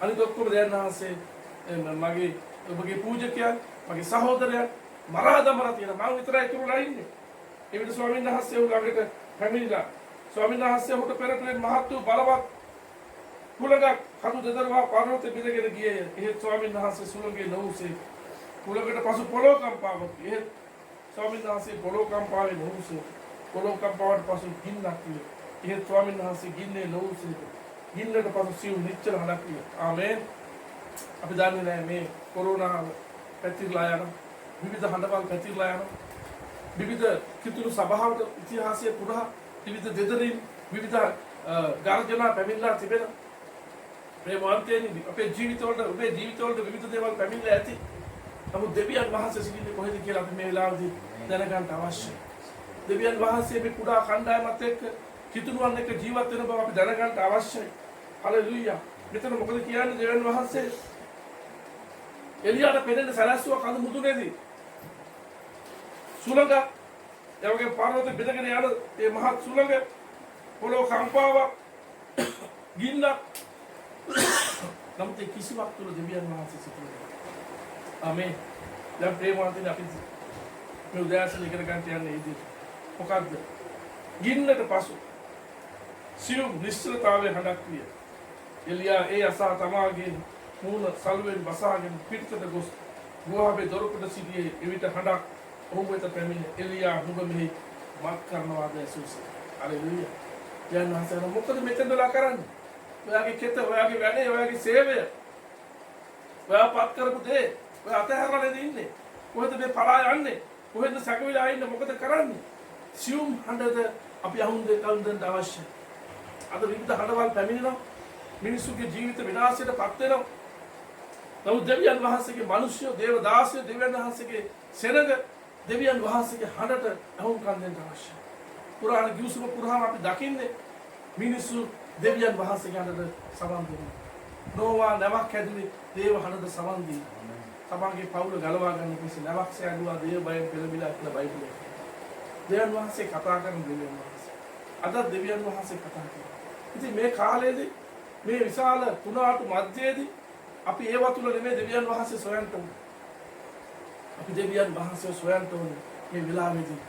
අනිත් ඔක්කොම දෙවියන් වහන්සේ මගේ ඔබගේ පූජකයන් මගේ සහෝදරයන් මරා දමලා තියෙන මං විතරයි ඉතුරුලා ඉන්නේ. ඒ විදිහට ස්වාමීන් වහන්සේ ළඟට පැමිණිලා ස්වාමීන් වහන්සේ උට පෙරටුවෙන් මහත් වූ බලවත් කුලගක් කඳු දෙදරවා පර්වතෙ බිඳගෙන ගියේ. එහෙත් ස්වාමීන් වහන්සේ සුළඟේ නොඋසේ. කුලකට පසු පොළොව කම්පාවක්. එහෙත් ස්වාමීන් වහන්සේ පොළොව කම්පාවේ නොඋසේ. පොළොව කම්පාවට පසු ගින්නක් විය. එහෙත් ස්වාමීන් වහන්සේ ගින්නේ නොඋසේ. ගින්නට පසු සිව් නිච්චල හඬක් විය. ආමේන්. අපි දන්නේ නැහැ මේ කොරෝනා පැතිරලා යන විවිධ හඬවල් පැතිරලා යන විවිධ කිතුණු සභාවට ඉතිහාසයේ පුරා විවිධ දෙදරින් විවිධ ගර්ජනා පැමිණලා තිබෙන මේ වන්තේනි අපේ ජීවිතවලට විවිධ දේවල් පැමිණලා ඇති. නමුත් දෙවියන් වහන්සේ සිටින්නේ කොහෙද කියලා අපි මේ වෙලාවේදී දැනගන්න අවශ්‍යයි. දෙවියන් වහන්සේ මේ කුඩා කණ්ඩායමත් එක්ක කිතුණුවන් එක්ක ජීවත් වෙන බව අපි දැනගන්න අවශ්‍යයි. හලෙලූයා. මෙතන මොකද කියන්නේ දෙවියන් වහන්සේ එලියාට පෙනෙන සැලැස්සුව කඳු මුදුනේදී සුළඟ එවගේ පර්වත බිඳගෙන යන මේ මහත් සුළඟ පොළොව කම්පාවක් ගින්න නමුත් කිසිවක් තුල දෙවියන් වහන්සේ සිටිනවා. ආමේන්. දැන් ප්‍රේමවන්තනි අපි මේ උදෑසන ඉගෙන ගන්න යන්නේ ඉතින් මොකක්ද? ගින්නට පසු සියුම් නිශ්චලතාවයේ හඬක් විය. එලියා ඒ අසා තමාගේ මූණ සල්ුවෙන් බසාගෙන පිටතට ගොස් ගුහාවේ දොරකඩ සිටියේ එවිට හඬක් ඔහු වෙත පැමිණ එලියා නුඹ මෙහි මත් කරනවාද යසුස්. හalleluya. දැන් නැසන මොකද මෙතෙන්දලා කරන්නේ? ඔයාගේ කෙත, ඔයාගේ වැඩේ, ඔයාගේ සේවය. ඔයා පත් කරපු දේ, ඔයා අතහැරලා නේද ඉන්නේ? කොහෙද මේ පලා යන්නේ? කොහෙද සැකවිලා ඉන්නේ? මොකද කරන්නේ? සියුම් හඬද අපි අහුන් දෙන්න අවශ්‍යයි. අද විවිධ හඬවල් පැමිණෙනවා. මිනිසුගේ ජීවිත විනාශයට පත් වෙනවා. නමුත් දෙවියන් වහන්සේගේ මිනිස්ය, දේවදාසය, දෙවියන් වහන්සේගේ සෙනඟ, දෙවියන් වහන්සේගේ හඬට අහුම්කම් දෙන්න අවශ්‍යයි. පුරාණ ගිවිසුම පුරාම අපි දකින්නේ මිනිස්සු දෙවියන් වහන්සේගේ හඬට සවන් දෙනවා. නෝවා නැවක් හැදුවේ දේව හඬට සවන් දී. තමන්ගේ පවුල ගලවා ගන්න කිසි නැවක් සෑදුවා දේව බයෙන් පෙළඹිලා කියලා බයිබලයේ. දෙවියන් වහන්සේ කතා කරන දෙවියන් වහන්සේ. අද දෙවියන් වහන්සේ කතා කරනවා. ඉතින් මේ කාලයේදී මේ විශාල කුණාටු මැදයේදී අපි ඒව තුල නෙමෙයි දෙවියන් වහන්සේ සොයන්න ඕනේ. අපි දෙවියන් වහන්සේ සොයන්න ඕනේ මේ වෙලාවේදී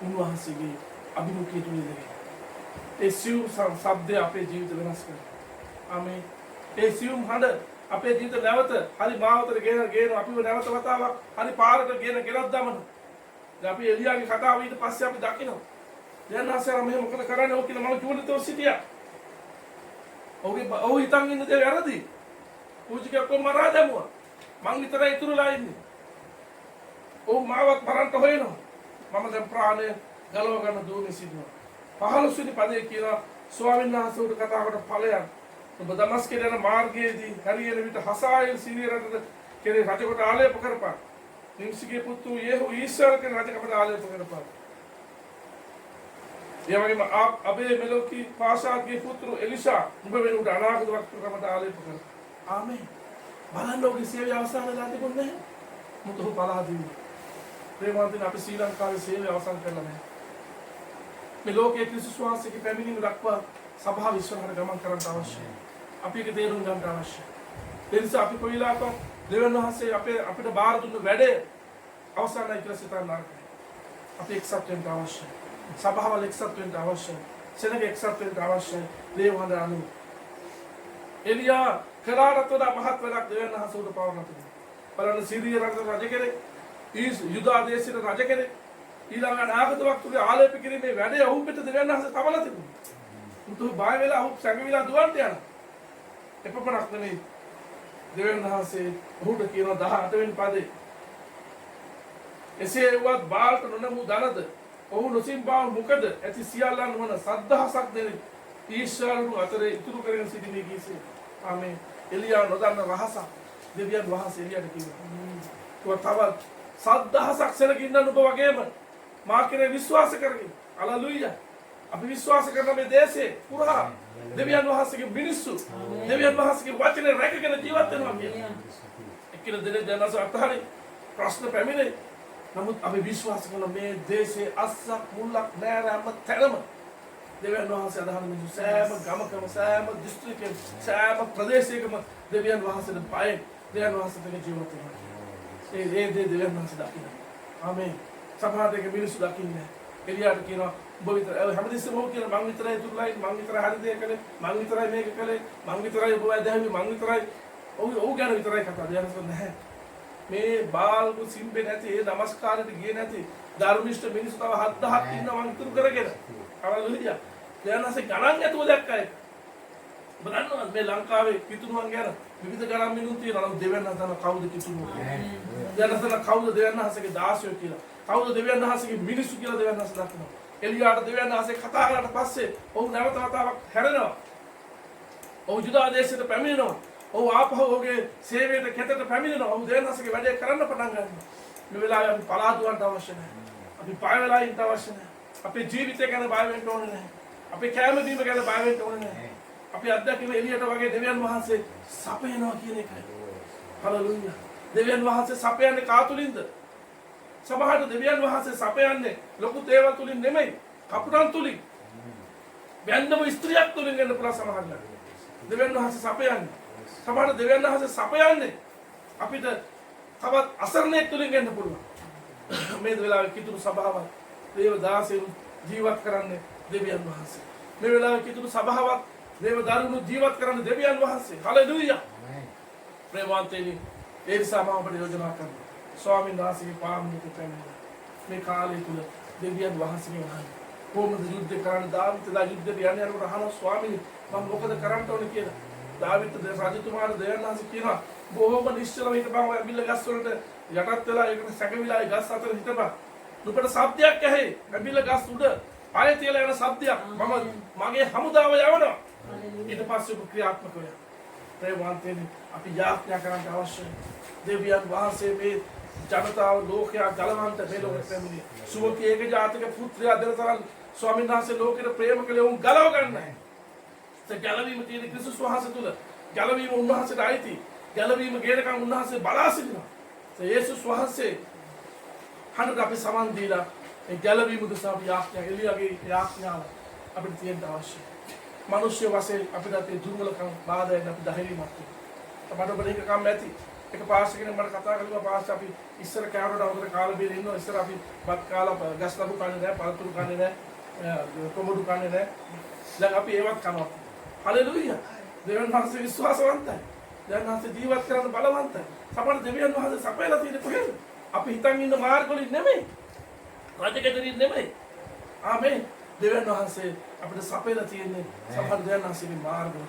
උන්වහන්සේගේ අභිමුඛය තුලදී. ඒ සියුම් ශබ්දය අපේ ජීවිත වෙනස් කරනවා. ආමේන්. ඒ සියුම් හඬ අපේ ජීවිත නැවත හරි මාවතට ගෙන අපිව නැවත වතාවක් හරි පාරට ගෙනත් දමනවා. දැන් අපි එලියාගේ කතාව ඊට පස්සේ අපි දකිනවා. දැන් ආසාර මෙහෙම මොකද කරන්නේ? ඔව් කියලා මම ජීවිතේ සිටියා. ඔව් හිතන් ඉන්න දේ වැරදි. පූජික කො මරා දැමුවා. මං විතරයි ඉතුරුලා ඉන්නේ. ඔව් මාවත් මරන්න හොයනවා. මම දැන් ප්‍රාණය ගලව ගන්න දුවමින් සිටිනවා. 15 වෙනි පදයේ කියනවා ස්වාමීන් වහන්සේ උඩ කතා කොට ඵලයන් ඔබ දමස්කේ යන මාර්ගයේදී හරියන විට හසායල් සීනිය රටට කෙරේ රජකොට ආලේප කරපන්. නිම්සිගේ පුතු යේහු ඊශ්වර කෙන රජකමට ආලේප කරපන්. ඒ වගේම අබේ මෙලොකි පාසාගේ පුතු එලිෂා උඹ වෙනුට අනාගත වක්තකමට ආලේප කරපන්. ආමේන්. බලන්න ඔබේ සේවය අවසන් වෙලා තිබුණේ නැහැ. මුතු පලාදී. ප්‍රේමවන්තයන් අපි ශ්‍රී ලංකාවේ සේවය අවසන් කරලා නැහැ. මේ ලෝකයේ ක්‍රිස්තුස් වහන්සේගේ පැමිණීම දක්වා සභාව ඉස්සරහට ගමන් කරන්න අවශ්‍යයි. අපි ඒක තේරුම් ගන්න අවශ්‍යයි. ඒ නිසා අපි කොයිලාක දෙවියන් වහන්සේ අපිට බාර දුන්න වැඩේ අවසන්යි කියලා සිතන්න නරකයි. අපි එක්සත් වෙන්න අවශ්‍යයි. සභාවල එක්සත් වෙන්න අවශ්‍යයි. සෙනග එක්සත් වෙන්න අවශ්‍යයි. දේවහඳ අනු. එලියා කරාටත් වඩා මහත් වැඩක් දෙවියන් වහන්සේ උඩ පවරන තුරු. බලන්න සිරිය රජ කෙනෙක්, යුදා දේශයේ රජ කෙනෙක් ඊළඟ අනාගත වක්තුගේ ආලේප කිරීමේ වැඩේ ඔහු පිට දෙවියන් වහන්සේ තබලා තිබුණා. උතු බය වෙලා ඔහු සැඟවිලා දුවන්ට යනවා. එපමණක් නෙමෙයි දෙවියන් වහන්සේ ඔහුට කියන 18 වෙනි පදේ එසේ වුවත් බාල්ට නොනමු දනද ඔහු නොසිම්බා මුකද ඇති සියල්ලන් වන සද්ධාසක් දෙන ඊශ්වරණු අතරේ ඉතුරු කරගෙන සිටිනේ කීසේ. ආමේන්. එලියා නොදන්න රහස දෙවියන් වහන්සේ එලියට කිව්වා. තවත් සද්ධාසක් සැලකින්න ඔබ වගේම මා කෙරේ විශ්වාස කරගෙන. හලෙලූයා. අපි විශ්වාස කරන මේ දේශේ පුරා දෙවියන් වහන්සේගේ මිනිස්සු දෙවියන් වහන්සේගේ වචනේ රැකගෙන ජීවත් වෙනවා කියන්නේ. එක්කෙනෙක් දෙන්නේ දැනස අත්හරින් ප්‍රශ්න පැමිණේ. නමුත් අපි විශ්වාස කරන මේ දේශේ අස්සක් මුල්ලක් නෑරම තැනම දෙවියන් වහන්සේ අදහන මිනිස්සු සෑම ගමකම සෑම දිස්ත්‍රික්කෙම සෑම ප්‍රදේශයකම දෙවියන් වහන්සේට බය දෙවියන් වහන්සේට ජීවත් වෙනවා. ඒ දෙවියන් වහන්සේ දකින්න. ආමේන්. සභාවේක මිනිස්සු දකින්නේ. එලියාට කියනවා ඔබ විතරයි හැමදෙස්සම ඔහු කියන මං විතරයි තුරුලයි මං විතරයි හරි දෙයක් කළේ මං විතරයි මේක කළේ මං විතරයි ඔබ ඇදහිවි මං විතරයි ඔහු ගැන විතරයි කතා දෙයක් නැහැ. මේ බාල්කු සිම්බේ නැති ඒ නමස්කාරයට ගියේ නැති ධර්මිෂ්ඨ මිනිස්සු තව 7000ක් ඉන්නවා මං ඉතුරු කරගෙන. හලෙලූයා. දැනන්සේ ගණන් ඇතුව දැක්කයි. ඔබ දන්නවද මේ ලංකාවේ පිටුරුවන් ගැන විවිධ ගණන් මිනිස්සු තියෙනවා. නමුත් දෙවියන් හදන කවුද පිටුරුවන්? දැනන්සලා කවුද දෙවියන් වහන්සේගේ දාසයෝ කියලා. කවුද දෙවියන් වහන්සේගේ මිනිස්සු කියලා දෙවියන් වහන්සේ දක්වනවා. එලියාට දෙවියන් වහන්සේ කතා කළාට පස්සේ ඔහු නැවත වතාවක් හැරෙනවා. ඔහු ජුදා දේශයට පැමිණෙනවා. ඔහු ආපහු ඔහුගේ සේවයට කෙතට පැමිණෙනවා. ඔහු දෙවියන් වහන්සේගේ වැඩේ කරන්න පටන් ගන්නවා. මේ වෙලාවේ අපි පලාදුවන්ට අවශ්‍ය නැහැ. අපි පය වෙලා ඉන්න අවශ්‍ය නැහැ. අපේ ජීවිතය ගැන බය වෙන්න ඕනේ නැහැ. අපේ කැම දීම ගැන බය වෙන්න ඕනේ නැහැ. අපි අත්දැකීම එලියට වගේ දෙවියන් වහන්සේ සපයනවා කියන එකයි. හලෙලූයා. දෙවියන් වහන්සේ සපයන්නේ කාතුලින්ද? සමහරට දෙවියන් වහන්සේ සපයන්නේ ලොකු දේවල් තුලින් නෙමෙයි කපුටන් තුලින් බැන්නම ස්ත්‍රියක් තුලින් ගන්න පුළුවන් සමහරට දෙවියන් වහන්සේ සපයන්නේ සමහරට දෙවියන් වහන්සේ සපයන්නේ අපිට තවත් අසරණයෙක් තුලින් ගන්න පුළුවන් මේ වෙලාවේ කිතුරු සභාවක් දේව දාසයන් ජීවත් කරන්නේ දෙවියන් වහන්සේ මේ වෙලාවේ කිතුරු සභාවක් දේව දරුණු ජීවත් කරන්නේ දෙවියන් වහන්සේ හලෙලූයා ප්‍රේමවන්තයනි ඒ නිසා මම අපට යෝජනා කරනවා ස්වාමීන් වහන්සේගේ පාමුණුක පැමිණ මේ කාලය තුල දෙවියන් වහන්සේගෙන් අහන්න. කොහොමද යුද්ධ කරන්න? දාවිදලා යුද්ධයට යන්නේ අර අහනවා ස්වාමීනි මම මොකද කරන්න ඕනේ කියලා. දාවිද රජතුමාට දෙවියන් වහන්සේ කියනවා බොහොම නිශ්චලව හිටපන් ඔය ඇඹිල්ල ගස් වලට යටත් වෙලා ඒකට සැකවිලා ඒ ගස් අතර හිටපන්. නුඹට ශබ්දයක් ඇහි. ඇඹිල්ල ගස් උඩ පාය තියලා යන ශබ්දයක්. මම මගේ හමුදාව යවනවා. ඊට පස්සේ ඔබ ක්‍රියාත්මක වෙනවා. ප්‍රේමවන්තයනි අපි යාඥා කරන්න අවශ්‍යයි. දෙවියන් වහන්සේ මේ ජනතාව ලෝකයා ගලවන්ට මේ ලෝකෙට පැමිණි. සුවකේක ජාතක පුත්‍රයා දෙතරන් ස්වාමීන් වහන්සේ ලෝකෙට ප්‍රේම කළේ උන් ගලව ගන්නයි. ඒ ගැලවීම තියෙන ක්‍රිස්තුස් වහන්සේ තුල. ගැලවීම උන්වහන්සේට අයිති. ගැලවීම ගේනකම් උන්වහන්සේ බලා සිටිනවා. ඒ යේසුස් වහන්සේ හඬට අපි සමන් දීලා ඒ ගැලවීම දුසා අපි යාඥා එළියගේ යාඥාව අපිට තියෙන්න අවශ්‍යයි. මිනිස්ය වශයෙන් අපිට ඒ දුර්වලකම් බාධායෙන් අපි ධෛර්යමත් වෙනවා. මට ඔබට එක කම් ඇති. එක පාස්ටර් කෙනෙක් මට කතා කරලා පාස්ටර් අපි ඉස්සර කෑමකට අවුරුදු කාලෙ බීලා ඉන්නවා. ඉස්සර අපි බත් කාලා ගස් ලබු කන්නේ නැහැ, පළතුරු කන්නේ නැහැ, කොමඩු කන්නේ නැහැ. දැන් අපි ඒවත් කනවා. හලෙලූයා. දෙවියන් වහන්සේ විශ්වාසවන්තයි. දෙවියන් වහන්සේ ජීවත් කරන්න බලවන්තයි. සමහර දෙවියන් වහන්සේ සපයලා තියෙන කොහෙද? අපි හිතන් ඉන්න මාර්ගවලින් නෙමෙයි. රජකෙදරින් නෙමෙයි. ආමේන්. දෙවියන් වහන්සේ අපිට සපයලා තියෙන්නේ සමහර දෙවියන් වහන්සේගේ මාර්ගවල.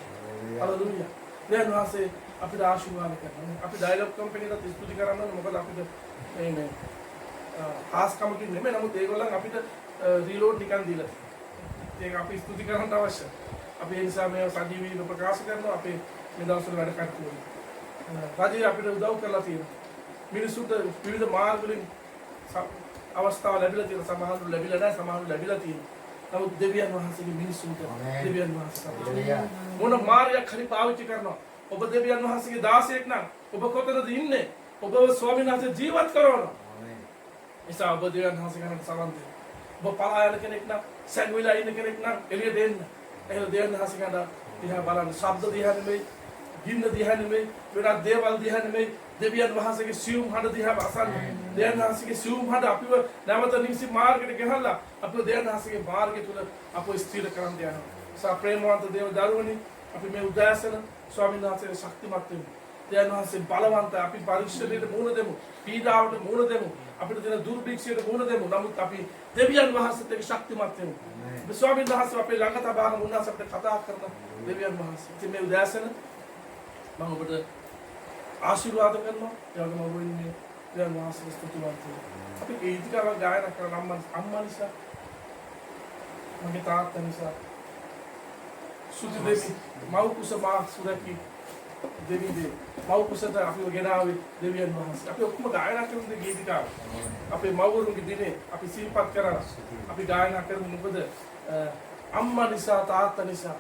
හලෙලූයා. දෙවියන් වහන්සේ අපිට ආශිර්වාද කරනවා. අපි ඩයලොග් කම්පැනිට ස්තුති කරන්න ඕනේ. මොකද අපිට මේ ආස්කමකින් නෙමෙයි. නමුත් ඒගොල්ලන් අපිට රීලෝඩ් නිකන් දීලා. ඒක අපි ස්තුති කරන්න අවශ්‍යයි. අපි ඒ නිසා මේ සජීවීව ප්‍රකාශ කරනවා. අපි මේ දවස්වල වැඩ කටයුතු රජය අපිට උදව් කරලා තියෙනවා. මිනිසුන්ට විවිධ මාර්ග වලින් අවස්ථාව ලැබිලා තියෙනවා. සමහරවල් ලැබිලා නැහැ, සමහරවල් ලැබිලා තියෙනවා. නමුත් දෙවියන් වහන්සේගේ මිනිසුන්ට දෙවියන් වහන්සේ මොන මාර්ගයක් හරි පාවිච්චි කරනවා. ඔබ දෙවියන් වහන්සේගේ දාසයෙක් නම් ඔබ කොතනද ඉන්නේ? ඔබ ස්වාමීන් වහන්සේ ජීවත් කරනවා. නිසා ඔබ දෙවියන් වහන්සේ ගැන සමන් දෙන්න. ඔබ පලා යන කෙනෙක් නම්, සැඟවිලා ඉන්න කෙනෙක් නම් එළියට එන්න. එහෙනම් දෙවියන් වහන්සේ ගැන දිහා බලන්න. ශබ්ද දිහා නෙමෙයි, ගින්න දිහා නෙමෙයි, වෙනත් දේවල් දිහා නෙමෙයි. දෙවියන් වහන්සේගේ සියුම් හඬ දිහා අසන්න. දෙවියන් වහන්සේගේ සියුම් හඬ අපිව නැවත නිසි මාර්ගයට ගෙනල්ලා අපිව දෙවියන් වහන්සේගේ මාර්ගය තුල අපව ස්ථිර කරන්න යනවා. සා ප්‍රේමවන්ත දේව දරුවනි අපි මේ උදෑසන ස්වාමීන් වහන්සේගේ ශක්තිමත් වෙමු. දෙවියන් වහන්සේ බලවන්ත අපි පරිශ්‍රණයට මුහුණ දෙමු. පීඩාවට මුහුණ දෙමු. අපිට තියෙන දුර්භික්ෂයට මුහුණ දෙමු. නමුත් අපි දෙවියන් වහන්සේත් එක්ක ශක්තිමත් වෙමු. මේ ස්වාමීන් වහන්සේ අපේ ළඟ තබාගෙන උන්වහන්සේ අපිට කතා කරන දෙවියන් වහන්සේ. ඉතින් මේ උදෑසන මම ඔබට ආශිර්වාද කරනවා. ඒ වගේම ඔබ ඉන්නේ දෙවියන් වහන්සේට ස්තුතිවන්ත වෙනවා. අපි ගීතිකාවක් ගායනා කරන අම්මා නිසා මගේ තාත්තා නිසා සුදු දෙවි මව් කුස මා සුරකි දෙවි දේ මව් කුසට අපිව ගෙනාවේ දෙවියන් වහන්සේ. අපි ඔක්කොම ගායනා කරන ගීතිකාව අපේ මව්වරුන්ගේ දිනේ අපි සිහිපත් කරලා අපි ගායනා කරමු. මොකද අම්මා නිසා තාත්තා නිසා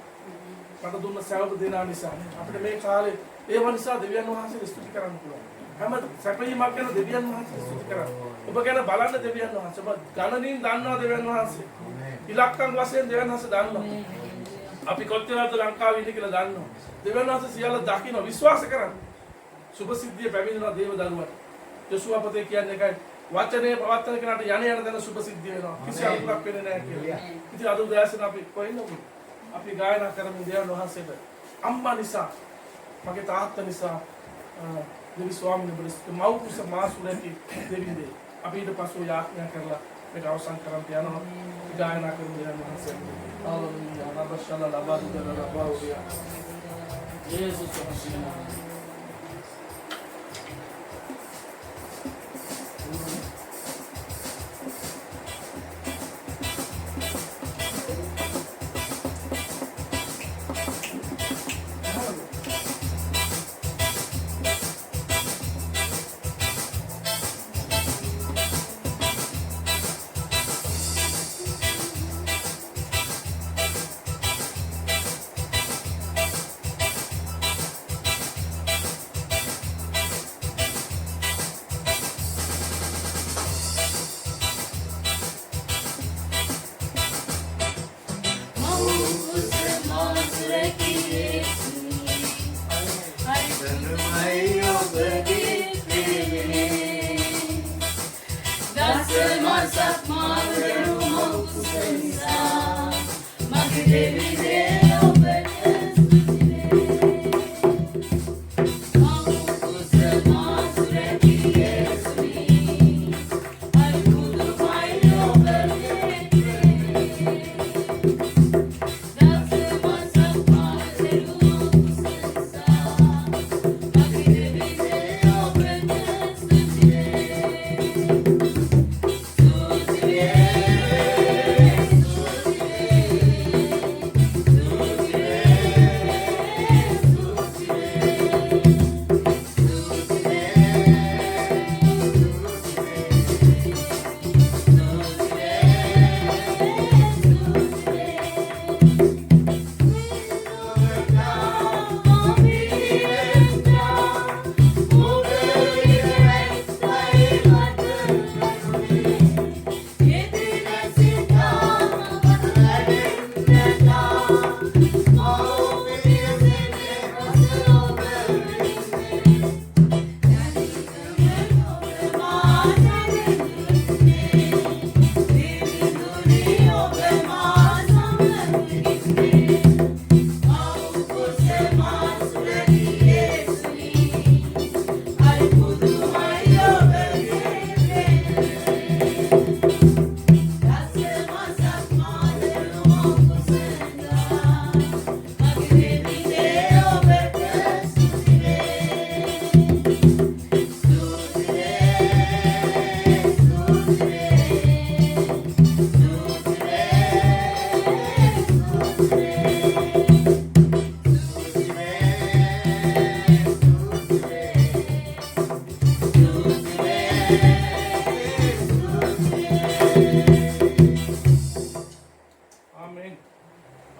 මට දුන්න සෑම දෙනා නිසා අපිට මේ කාලේ ඒව නිසා දෙවියන් වහන්සේට ස්තුති කරන්න පුළුවන්. හැම සැපයීමක් ගැන දෙවියන් වහන්සේට ස්තුති කරන්න. ඔබ ගැන බලන්න දෙවියන් වහන්සේ. ඔබ ගණනින් දන්නවා දෙවියන් වහන්සේ. ඉලක්කම් වශයෙන් දෙවියන් වහන්සේ දන්නවා. අපි කොච්චරද ලංකාවේ ඉන්නේ කියලා දන්නවා. දෙවියන් වහන්සේ සියල්ල දකින්න විශ්වාස කරන්න. සුභ සිද්ධිය පැමිණෙනවා දේව දරුවට. යොසුවා පොතේ කියන්නේ ඒකයි. වචනේ පවත්තන කෙනාට යණ යන තැන සුභ සිද්ධිය වෙනවා. කිසි අරුතක් වෙන්නේ නැහැ කියලා. ඉතින් අද උදෑසන අපි කොහෙන්ද අපි ගායනා කරමු දෙවියන් වහන්සේට. අම්මා නිසා මගේ තාත්තා නිසා දෙවි ස්වාමීන් වහන්සේ මව් කුස මාසුලටි දෙවිදේ අපි ඊට පස්ව යාඥා කරලා මේක අවසන් කරන්න යනවා. ගායනා කරමු දෙවියන් වහන්සේ. හalleluya නබෂල ලබාදුදර ලබාවුලියා යේසුස් වහන්සේ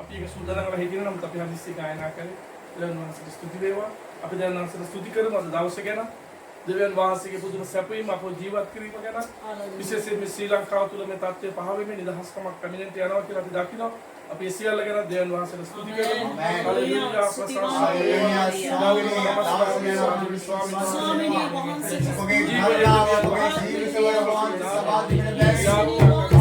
අපි ඒක සූදානම් වෙලා හිටින නම් අපි හදිස්සි ගායනා කරේ දෙවියන් වහන්සේට ස්තුති වේවා අපි දෙවියන් වහන්සේට ස්තුති කරමු අද දවසේ ගැන දෙවියන් වහන්සේගේ පුදුම සැපයීම අපෝ ජීවත් කිරීම ගැන විශේෂයෙන් මේ ශ්‍රී ලංකාව තුළ මේ තත්ත්වය පහ වෙමින් නිදහස්කමක් පැමිණෙන්න යනවා කියලා අපි දකිනවා අපි ඒ සියල්ල ගැන දෙවියන් වහන්සේට ස්තුති කරමු හalleluya ස්වාමීනි ඔබගේ ධර්මාව ඔබගේ ජීවිතවල වහන්සේ සබා දෙන ස්වාමීනි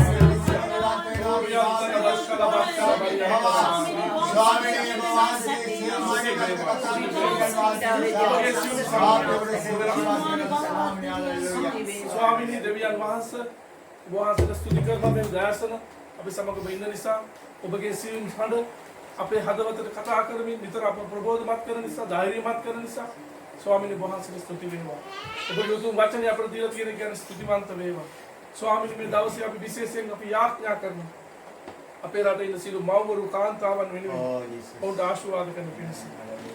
ස්වාමීනි දෙවියන් වහන්සේ වහන්සේට ස්තුති කරනවා මේ දයාසන අපි සමග වෙන්න නිසා ඔබගේ සියුම් හඬ අපේ හදවතට කතා කරමින් විතර අප ප්‍රබෝධමත් කරන නිසා ධෛර්යමත් කරන නිසා ස්වාමීනි වහන්සේට ස්තුති වෙනවා ඔබගේ උතුම් වචනේ අපට දීලා තියෙන කියන ස්තුතිවන්ත වේවා ස්වාමීනි මේ දවසේ අපි විශේෂයෙන් අපි යාඥා කරනවා අපේ රටේ ඉන්න සියලු මව්වරු කාන්තාවන් වෙනුවෙන් ඔවුන්ට ආශිර්වාද කරන පිණිස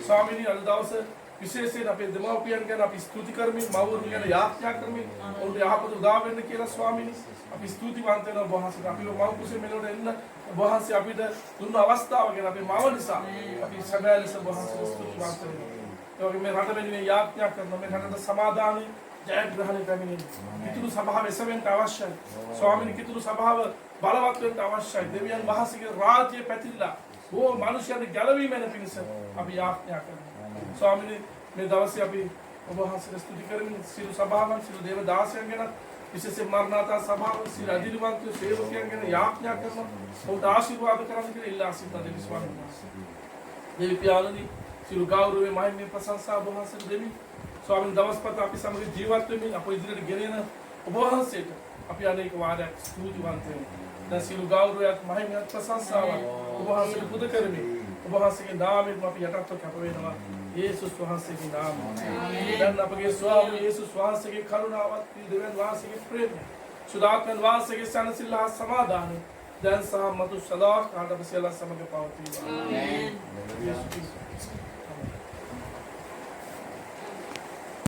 ස්වාමීනි අද දවසේ විශේෂයෙන් අපේ දෙමව්පියන් ගැන අපි ස්තුති කරමින් මව්වරු ගැන යාඥා කරමින් ඔවුන්ට යහපත උදා වෙන්න කියලා ස්වාමීනි අපි ස්තුතිවන්ත වෙනවා වහන්සේට අපිව මව් කුසේ මෙලොවට එන්න වහන්සේ අපිට දුන්න අවස්ථාව ගැන අපේ මව නිසා අපි සැබෑ ලෙස වහන්සේට ස්තුතිවන්ත වෙනවා ඒ වගේම මේ රට වෙනුවෙන් යාඥා කරනවා මේ රටට සමාදානයි ජයග්‍රහණය පැමිණෙන්න කිතුරු සභාව එසවෙන්න අවශ්‍යයි ස්වාමීනි කිතුරු සභාව බලවත් වෙන්න අවශ්‍යයි දෙවියන් වහන්සේගේ රාජ්‍ය පැතිරලා ඕ මිනිසයන්ට ගැලවීම වෙන පිණිස අපි යාඥා කරනවා ස්වාමීනි මේ දවසේ අපි ඔබ වහන්සේට ස්තුති කරමින් සියලු සභාවන් සියලු දේව දාසයන් ගැන විශේෂයෙන් මරණාතා සභාව සියලු අධිරවන්ත සේවකයන් ගැන යාඥා කරනවා ඔබට ආශිර්වාද කරන්න කියලා ඉල්ලා සිටිනවා දෙවි ස්වාමීන් වහන්සේ දෙවි පියාණනි සියලු ගෞරවයේ මහිමේ ප්‍රශංසා ඔබ වහන්සේට දෙමි ස්වාමීන් දවස්පත අපි සමග ජීවත් වෙමින් අප ඉදිරියට ගෙනෙන ඔබ වහන්සේට අපි අනේක වාරයක් ස්තුතිවන්ත වෙනවා දැන් සියලු ගෞරවයත් මහිමයත් ප්‍රශංසාවත් ඔබ වහන්සේට පුද කරමින් ඔබ වහන්සේගේ නාමයෙන් අපි යටත්ව කැප වෙනවා යේසුස් වහන්සේගේ නාමයෙන් දැන් අපගේ ස්වාමී යේසුස් වහන්සේගේ කරුණාවත් දෙවියන් වහන්සේගේ ප්‍රේමය සුදාත්මන් වහන්සේගේ සැනසෙල්ල සමාදානය දැන් සහ මතු සදා කාලක සියල්ල සමග පවතිවා ආමේන්